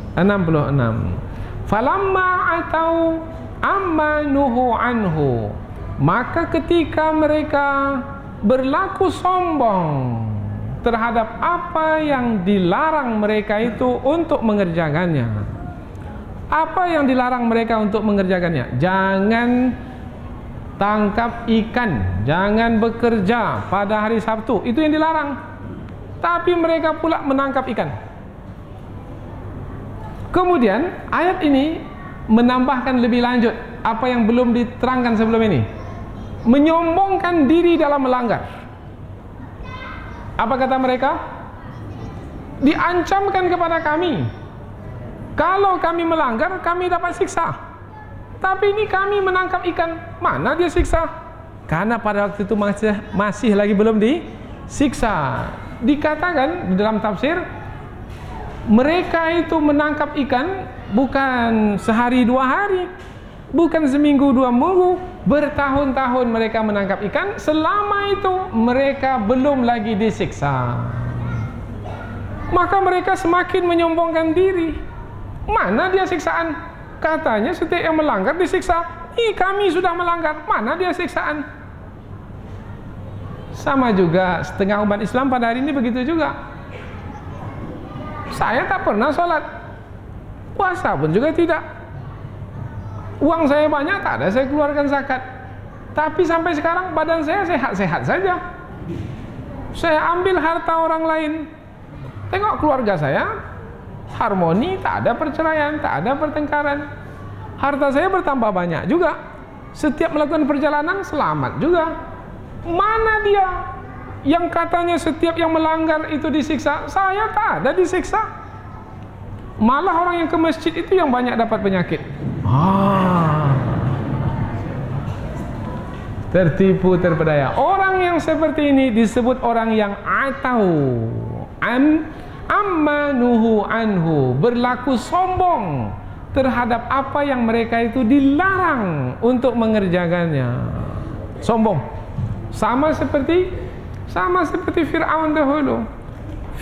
Falamma atau amma nuhu anhu, maka ketika mereka berlaku sombong terhadap apa yang dilarang mereka itu untuk mengerjakannya. Apa yang dilarang mereka untuk mengerjakannya? Jangan tangkap ikan, jangan bekerja pada hari Sabtu. Itu yang dilarang. tapi mereka pula menangkap ikan. Kemudian ayat ini menambahkan lebih lanjut apa yang belum diterangkan sebelum ini. Menyombongkan diri dalam melanggar. Apa kata mereka? Diancamkan kepada kami, kalau kami melanggar kami dapat siksa. Tapi ini kami menangkap ikan, mana dia siksa? Karena pada waktu itu masih lagi belum disiksa. Dikatakan di dalam tafsir, mereka itu menangkap ikan bukan sehari 2 hari, bukan seminggu 2 minggu, bertahun-tahun mereka menangkap ikan. Selama itu mereka belum lagi disiksa. Maka mereka semakin menyombongkan diri. Mana dia siksaan? Katanya setiap yang melanggar disiksa. Kami sudah melanggar, mana dia siksaan? Sama juga setengah umat Islam pada hari ini begitu juga. Saya tak pernah sholat, puasa pun juga tidak. Uang saya banyak, tak ada saya keluarkan zakat. Tapi sampai sekarang badan saya sehat-sehat saja. Saya ambil harta orang lain. Tengok keluarga saya harmoni, tak ada perceraian, tak ada pertengkaran. Harta saya bertambah banyak juga. Setiap melakukan perjalanan selamat juga. Mana dia yang katanya setiap yang melanggar itu disiksa? Saya tak ada disiksa. Malah orang yang ke masjid itu yang banyak dapat penyakit. Tertipu, terpedaya. Orang yang seperti ini disebut orang yang atau ammanuhu anhu, berlaku sombong terhadap apa yang mereka itu dilarang untuk mengerjakannya. Sombong. Sama seperti Fir'aun dahulu.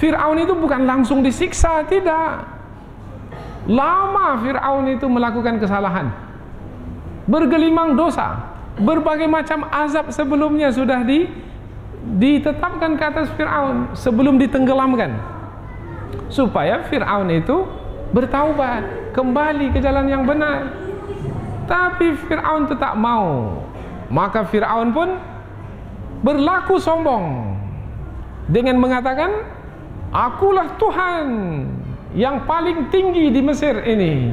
Fir'aun itu bukan langsung disiksa, tidak. Lama Fir'aun itu melakukan kesalahan, bergelimang dosa, berbagai macam azab sebelumnya sudah ditetapkan ke atas Fir'aun sebelum ditenggelamkan, supaya Fir'aun itu bertaubat, kembali ke jalan yang benar. Tapi Fir'aun itu tak mau. Maka Fir'aun pun berlaku sombong dengan mengatakan, akulah Tuhan yang paling tinggi di Mesir ini.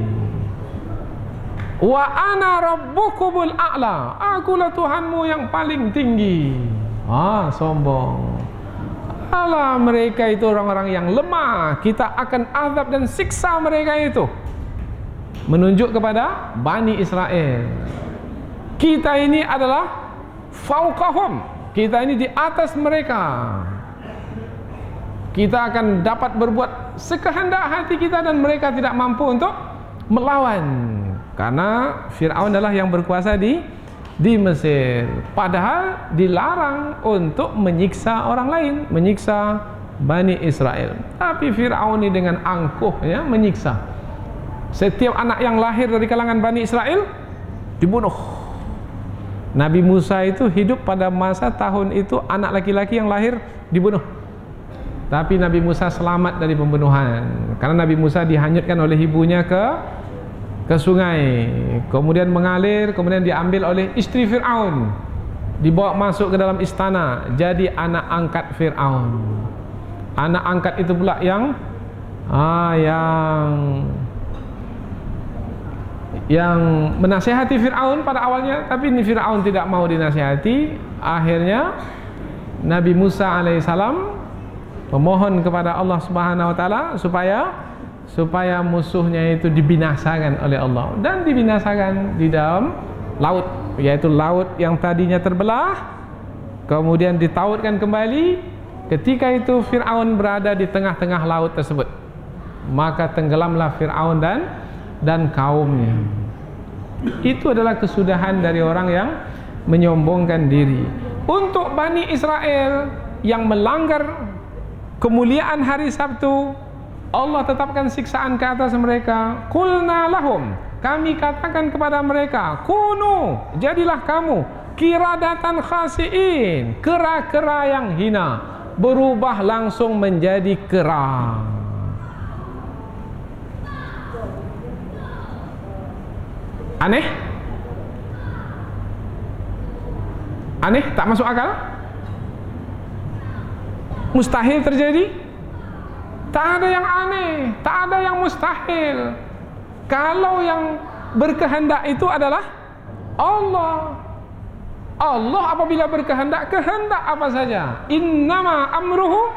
Wa ana rabbukumul a'la, akulah Tuhanmu yang paling tinggi. Sombong. Alah, mereka itu orang-orang yang lemah, kita akan azab dan siksa mereka itu. Menunjuk kepada Bani Israel, kita ini adalah fauqahum, kita ini di atas mereka. Kita akan dapat berbuat sekehendak hati kita dan mereka tidak mampu untuk melawan. Karena Fir'aun adalah yang berkuasa di Mesir. Padahal dilarang untuk menyiksa orang lain, menyiksa Bani Israel. Tapi Fir'aun ini dengan angkuhnya menyiksa. Setiap anak yang lahir dari kalangan Bani Israel dibunuh. Nabi Musa itu hidup pada masa tahun itu, anak laki-laki yang lahir dibunuh. Tapi Nabi Musa selamat dari pembunuhan, karena Nabi Musa dihanyutkan oleh ibunya ke sungai, kemudian mengalir, kemudian diambil oleh istri Fir'aun, dibawa masuk ke dalam istana, jadi anak angkat Fir'aun. Anak angkat itu pula yang menasihati Fir'aun pada awalnya, tapi ini Fir'aun tidak mau dinasihati. Akhirnya Nabi Musa alaihissalam memohon kepada Allah Subhanahu wa taala supaya musuhnya itu dibinasakan oleh Allah, dan dibinasakan di dalam laut, yaitu laut yang tadinya terbelah kemudian ditautkan kembali. Ketika itu Fir'aun berada di tengah-tengah laut tersebut, maka tenggelamlah Fir'aun dan kaumnya. Itu adalah kesudahan dari orang yang menyombongkan diri. Untuk Bani Israel yang melanggar kemuliaan hari Sabtu, Allah tetapkan siksaan ke atas mereka. Qulna lahum, kami katakan kepada mereka, kunu, jadilah kamu kiradatan khasiin, kera-kera yang hina, berubah langsung menjadi kera. Aneh? Aneh? Tak masuk akal? Mustahil terjadi? Tak ada yang aneh, tak ada yang mustahil. Kalau yang berkehendak itu adalah Allah. Allah apabila berkehendak, kehendak apa saja. Innama amruhu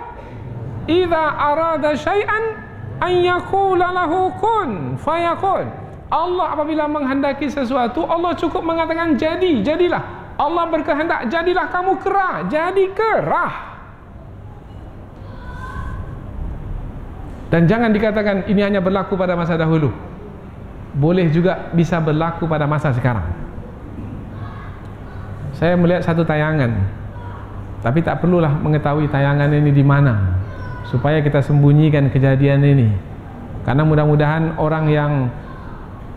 idza arada syai'an an yaqula lahu kun fayakun. Allah apabila menghendaki sesuatu, Allah cukup mengatakan jadi, jadilah. Allah berkehendak, jadilah kamu kera, jadi kerah. Dan jangan dikatakan ini hanya berlaku pada masa dahulu. Boleh juga bisa berlaku pada masa sekarang. Saya melihat satu tayangan, tapi tak perlulah mengetahui tayangan ini di mana, supaya kita sembunyikan kejadian ini. Karena mudah-mudahan orang yang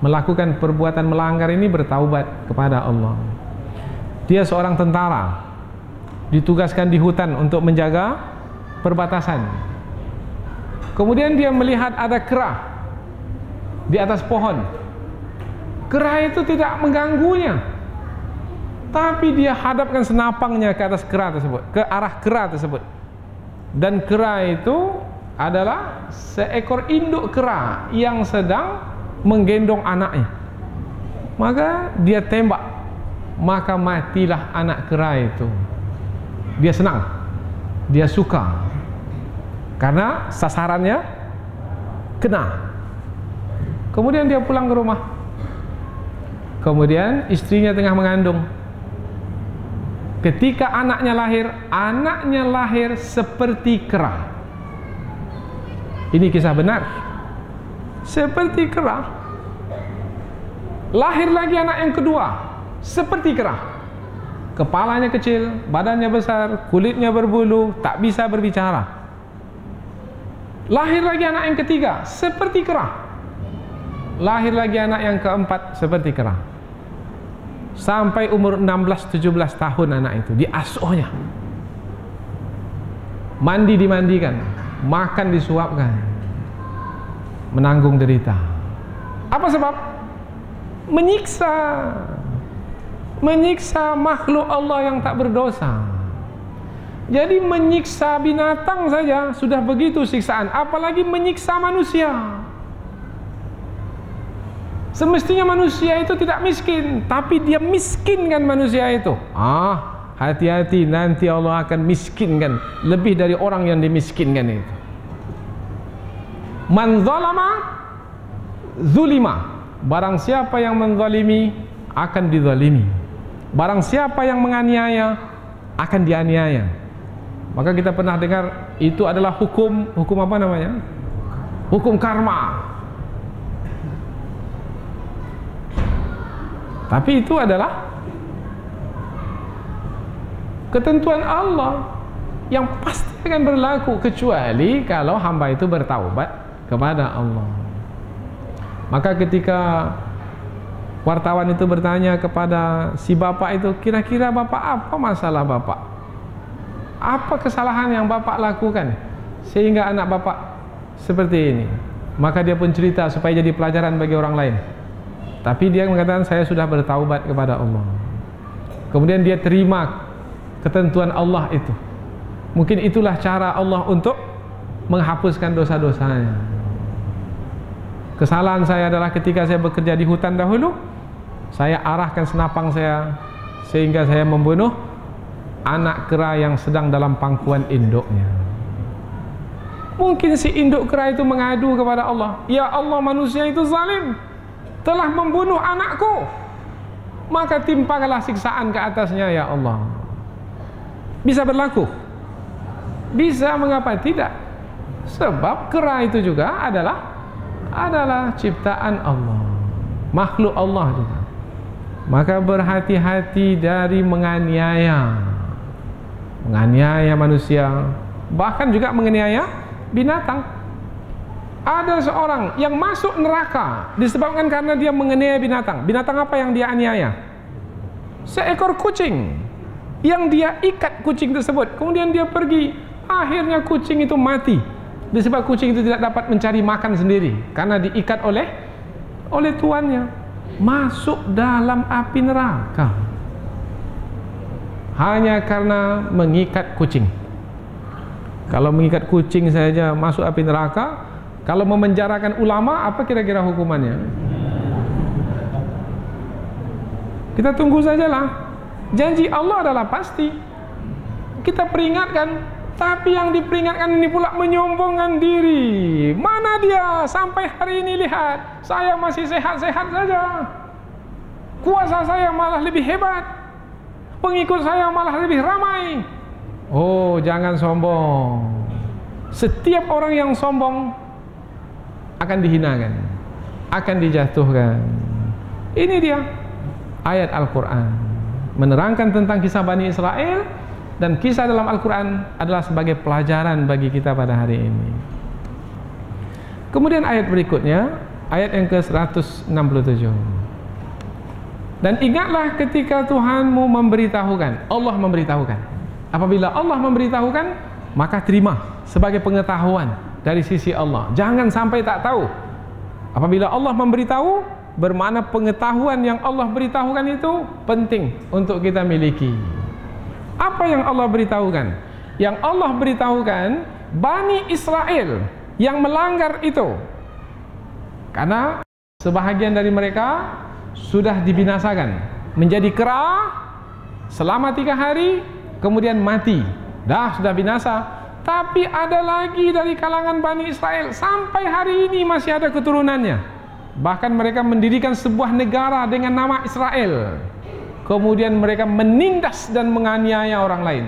melakukan perbuatan melanggar ini bertaubat kepada Allah. Dia seorang tentara, ditugaskan di hutan untuk menjaga perbatasan. Kemudian dia melihat ada kera di atas pohon. Kera itu tidak mengganggunya, tapi dia hadapkan senapangnya ke atas kera tersebut, ke arah kera tersebut. Dan kera itu adalah seekor induk kera yang sedang menggendong anaknya. Maka dia tembak, maka matilah anak kera itu. Dia senang, dia suka, karena sasarannya kena. Kemudian dia pulang ke rumah. Kemudian istrinya tengah mengandung. Ketika anaknya lahir seperti kera. Ini kisah benar. Seperti kera. Lahir lagi anak yang kedua, seperti kera. Kepalanya kecil, badannya besar, kulitnya berbulu, tak bisa berbicara. Lahir lagi anak yang ketiga, seperti kera. Lahir lagi anak yang keempat, seperti kera. Sampai umur 16-17 tahun anak itu diasuhnya. Mandi dimandikan, makan disuapkan, menanggung derita. Apa sebab? Menyiksa makhluk Allah yang tak berdosa. Jadi menyiksa binatang saja sudah begitu siksaan, apalagi menyiksa manusia. Semestinya manusia itu tidak miskin, tapi dia miskinkan manusia itu. Hati-hati, nanti Allah akan miskinkan lebih dari orang yang dimiskinkan itu. Man zalama zulima. Barang siapa yang menzalimi akan dizalimi. Barang siapa yang menganiaya akan dianiaya. Maka kita pernah dengar itu adalah hukum apa namanya? Hukum karma. Tapi itu adalah ketentuan Allah yang pasti akan berlaku, kecuali kalau hamba itu bertaubat kepada Allah. Maka ketika wartawan itu bertanya kepada si bapak itu, kira-kira bapak apa masalah bapak? Apa kesalahan yang bapak lakukan sehingga anak bapak seperti ini? Maka dia pun cerita supaya jadi pelajaran bagi orang lain. Tapi dia mengatakan saya sudah bertaubat kepada Allah. Kemudian dia terima ketentuan Allah itu. Mungkin itulah cara Allah untuk menghapuskan dosa-dosanya. Kesalahan saya adalah ketika saya bekerja di hutan dahulu, saya arahkan senapang saya sehingga saya membunuh anak kera yang sedang dalam pangkuan induknya. Mungkin si induk kera itu mengadu kepada Allah, ya Allah, manusia itu zalim, telah membunuh anakku, maka timpakanlah siksaan ke atasnya ya Allah. Bisa berlaku? Bisa, mengapa tidak? Sebab kera itu juga adalah ciptaan Allah, makhluk Allah juga. Maka berhati-hati dari menganiaya manusia, bahkan juga menganiaya binatang. Ada seorang yang masuk neraka disebabkan karena dia menganiaya binatang. Binatang apa yang dia aniaya? Seekor kucing yang dia ikat kucing tersebut. Kemudian dia pergi. Akhirnya kucing itu mati disebab kucing itu tidak dapat mencari makan sendiri karena diikat oleh tuannya. Masuk dalam api neraka hanya karena mengikat kucing. Kalau mengikat kucing saja masuk api neraka, kalau memenjarakan ulama, apa kira-kira hukumannya? Kita tunggu sajalah. Janji Allah adalah pasti. Kita peringatkan, tapi yang diperingatkan ini pula menyombongkan diri. Mana dia sampai hari ini? Lihat, saya masih sehat-sehat saja. Kuasa saya malah lebih hebat. Pengikut saya malah lebih ramai. Oh, jangan sombong. Setiap orang yang sombong akan dihinakan, akan dijatuhkan. Ini dia ayat Al-Quran menerangkan tentang kisah Bani Israel, dan kisah dalam Al-Quran adalah sebagai pelajaran bagi kita pada hari ini. Kemudian ayat berikutnya, ayat yang ke-167. Dan ingatlah ketika Tuhanmu memberitahukan, Allah memberitahukan. Apabila Allah memberitahukan, maka terima sebagai pengetahuan dari sisi Allah. Jangan sampai tak tahu. Apabila Allah memberitahu, bermakna pengetahuan yang Allah beritahukan itu penting untuk kita miliki. Apa yang Allah beritahukan? Yang Allah beritahukan, Bani Israel yang melanggar itu, karena sebahagian dari mereka sudah dibinasakan, menjadi kera selama 3 hari, kemudian mati. Sudah binasa. Tapi ada lagi dari kalangan Bani Israel, sampai hari ini masih ada keturunannya. Bahkan mereka mendirikan sebuah negara dengan nama Israel. Kemudian mereka menindas dan menganiaya orang lain,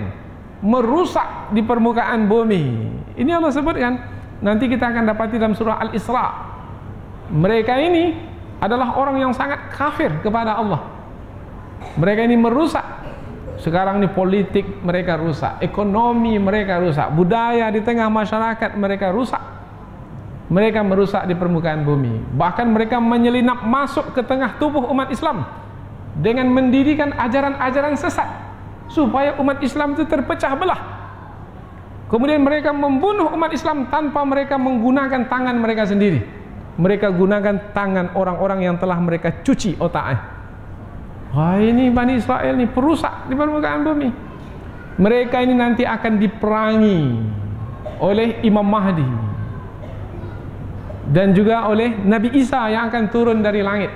merusak di permukaan bumi. Ini Allah sebutkan. Nanti kita akan dapati dalam surah Al-Isra. Mereka ini adalah orang yang sangat kafir kepada Allah. Mereka ini merusak. Sekarang ini politik mereka rusak, ekonomi mereka rusak, budaya di tengah masyarakat mereka rusak. Mereka merusak di permukaan bumi. Bahkan mereka menyelinap masuk ke tengah tubuh umat Islam dengan mendirikan ajaran-ajaran sesat supaya umat Islam itu terpecah belah. Kemudian mereka membunuh umat Islam tanpa mereka menggunakan tangan mereka sendiri. Mereka gunakan tangan orang-orang yang telah mereka cuci otaknya. Wah, ini Bani Israel ini perusak di permukaan bumi. Mereka ini nanti akan diperangi oleh Imam Mahdi dan juga oleh Nabi Isa yang akan turun dari langit.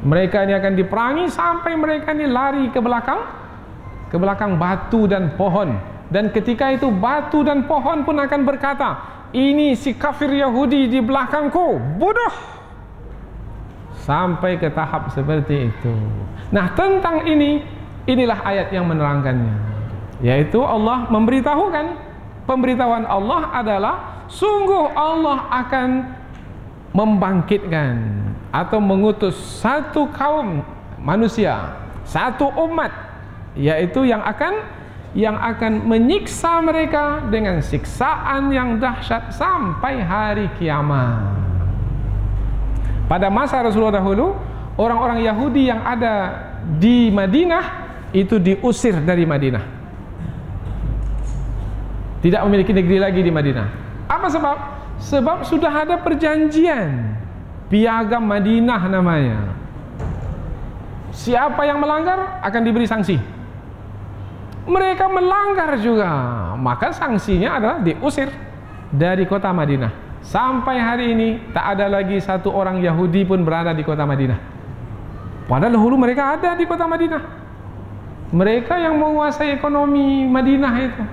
Mereka ini akan diperangi sampai mereka ini lari ke belakang batu dan pohon. Dan ketika itu batu dan pohon pun akan berkata, ini si kafir Yahudi di belakangku, bunuh. Sampai ke tahap seperti itu. Nah, tentang inilah ayat yang menerangkannya, yaitu Allah memberitahukan. Pemberitahuan Allah adalah sungguh Allah akan membangkitkan atau mengutus satu kaum manusia, satu umat, yaitu yang akan menyiksa mereka dengan siksaan yang dahsyat sampai hari kiamat. Pada masa Rasulullah dahulu, orang-orang Yahudi yang ada di Madinah itu diusir dari Madinah. Tidak memiliki negeri lagi di Madinah. Apa sebab? Sebab sudah ada perjanjian Piagam Madinah namanya. Siapa yang melanggar akan diberi sanksi. Mereka melanggar juga, maka sanksinya adalah diusir dari kota Madinah. Sampai hari ini tak ada lagi satu orang Yahudi pun berada di kota Madinah. Padahal dahulu mereka ada di kota Madinah. Mereka yang menguasai ekonomi Madinah itu.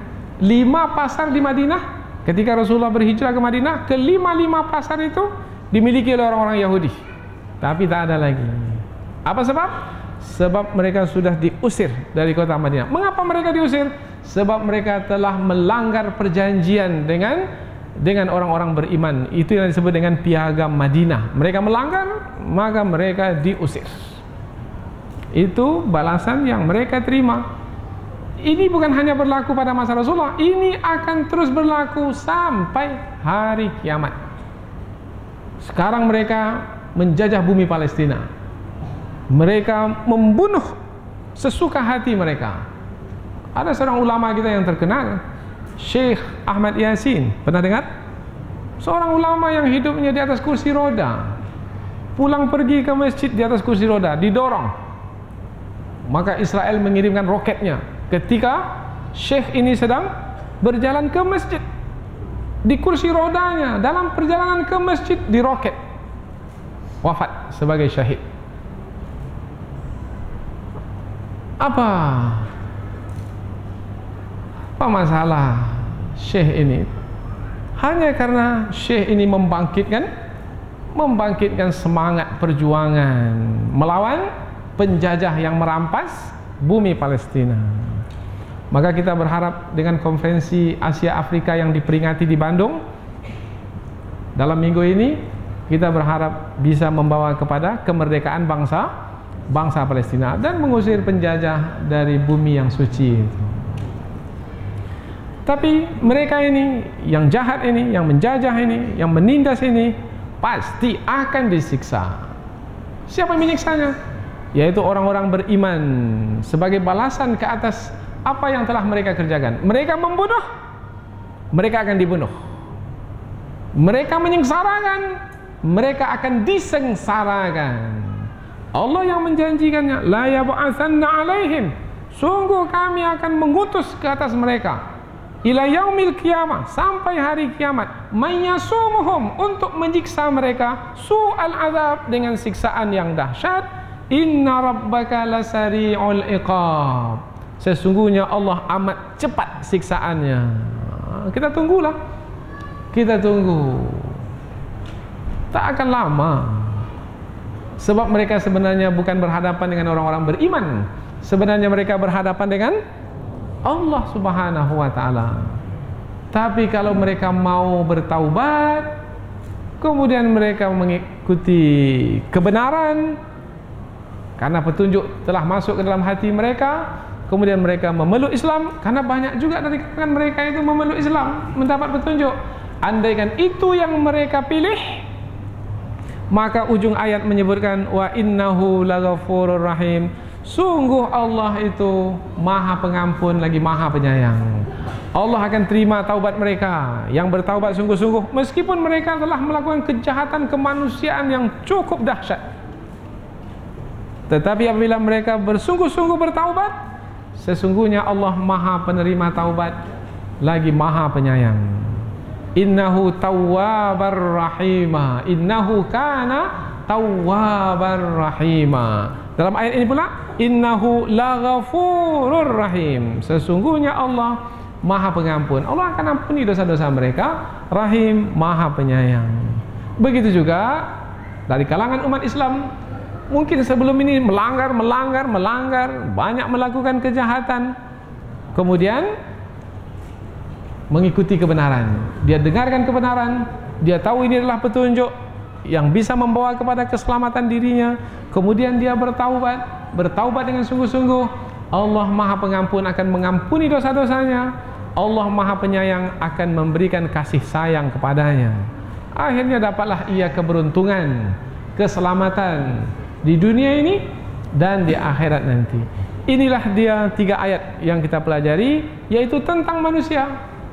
5 pasar di Madinah, ketika Rasulullah berhijrah ke Madinah, ke-5 pasar itu dimiliki oleh orang-orang Yahudi. Tapi tak ada lagi. Apa sebab? Sebab mereka sudah diusir dari kota Madinah. Mengapa mereka diusir? Sebab mereka telah melanggar perjanjian dengan orang-orang beriman. Itu yang disebut dengan Piagam Madinah. Mereka melanggar, maka mereka diusir. Itu balasan yang mereka terima. Ini bukan hanya berlaku pada masa Rasulullah, ini akan terus berlaku sampai hari kiamat. Sekarang mereka menjajah bumi Palestina. Mereka membunuh sesuka hati mereka. Ada seorang ulama kita yang terkenal, Syekh Ahmad Yasin. Pernah dengar? Seorang ulama yang hidupnya di atas kursi roda. Pulang pergi ke masjid di atas kursi roda, didorong. Maka Israel mengirimkan roketnya. Ketika Syekh ini sedang berjalan ke masjid, di kursi rodanya, dalam perjalanan ke masjid diroket, wafat sebagai syahid. Apa masalah syekh ini? Hanya karena syekh ini membangkitkan semangat perjuangan melawan penjajah yang merampas bumi Palestina. Maka kita berharap dengan konferensi Asia Afrika yang diperingati di Bandung dalam minggu ini, kita berharap bisa membawa kepada kemerdekaan bangsa Palestina dan mengusir penjajah dari bumi yang suci itu. Tapi mereka ini, yang jahat ini, yang menjajah ini, yang menindas ini, pasti akan disiksa. Siapa yang menyiksanya? Yaitu orang-orang beriman sebagai balasan ke atas apa yang telah mereka kerjakan. Mereka membunuh, mereka akan dibunuh. Mereka menyengsarakan, mereka akan disengsarakan. Allah yang menjanjikannya, la yab'atsanna 'alaihim, sungguh kami akan mengutus ke atas mereka ila yaumil qiyamah, sampai hari kiamat, mayyasumuhum, untuk menyiksa mereka su'al azab, dengan siksaan yang dahsyat. Inna rabbaka lasari'ul iqab, sesungguhnya Allah amat cepat siksaannya. Kita tunggulah, kita tunggu, tak akan lama. Sebab mereka sebenarnya bukan berhadapan dengan orang-orang beriman, sebenarnya mereka berhadapan dengan Allah Subhanahu wa ta'ala. Tapi kalau mereka mau bertaubat, kemudian mereka mengikuti kebenaran karena petunjuk telah masuk ke dalam hati mereka, kemudian mereka memeluk Islam, karena banyak juga dari kalangan mereka itu memeluk Islam, mendapat petunjuk. Andaikan itu yang mereka pilih, maka ujung ayat menyebutkan wa innahu laghafurur rahim, sungguh Allah itu maha pengampun lagi maha penyayang. Allah akan terima taubat mereka yang bertaubat sungguh-sungguh, meskipun mereka telah melakukan kejahatan kemanusiaan yang cukup dahsyat. Tetapi apabila mereka bersungguh-sungguh bertaubat, sesungguhnya Allah maha penerima taubat lagi maha penyayang. Innahu tawwabar rahima, innahu kana tawwabar rahima. Dalam ayat ini pula, innahu laghafurur rahim, sesungguhnya Allah maha pengampun. Allah akan ampuni dosa-dosa mereka, rahim, maha penyayang. Begitu juga dari kalangan umat Islam, mungkin sebelum ini melanggar, banyak melakukan kejahatan, kemudian mengikuti kebenaran. Dia dengarkan kebenaran, dia tahu ini adalah petunjuk yang bisa membawa kepada keselamatan dirinya, kemudian dia bertaubat dengan sungguh-sungguh. Allah maha pengampun akan mengampuni dosa-dosanya, Allah maha penyayang akan memberikan kasih sayang kepadanya. Akhirnya dapatlah ia keberuntungan, keselamatan di dunia ini dan di akhirat nanti. Inilah dia 3 ayat yang kita pelajari, yaitu tentang manusia,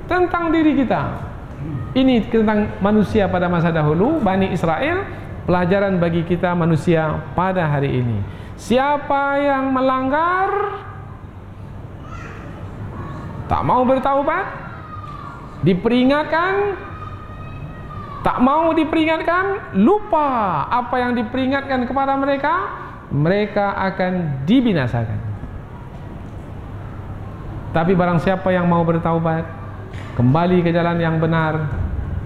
tentang diri kita. Ini tentang manusia pada masa dahulu, Bani Israel, pelajaran bagi kita manusia pada hari ini. Siapa yang melanggar, tak mau bertaubat, diperingatkan, tak mau diperingatkan, lupa apa yang diperingatkan kepada mereka, mereka akan dibinasakan. Tapi barang siapa yang mau bertaubat, kembali ke jalan yang benar,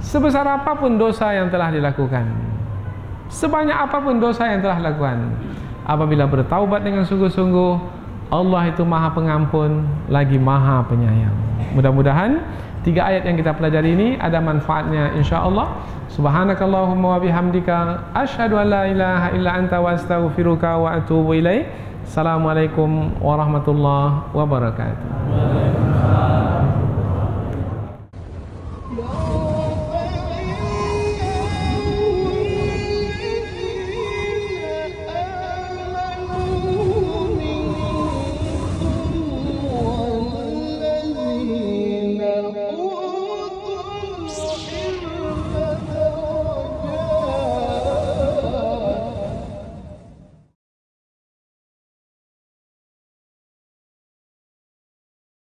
sebesar apapun dosa yang telah dilakukan, sebanyak apapun dosa yang telah dilakukan, apabila bertaubat dengan sungguh-sungguh, Allah itu maha pengampun lagi maha penyayang. Mudah-mudahan 3 ayat yang kita pelajari ini ada manfaatnya insyaallah. Subhanakallahumma wa bihamdika asyhadu an la ilaha illa anta wa astaghfiruka wa atubu ilaik. Assalamualaikum warahmatullahi wabarakatuh.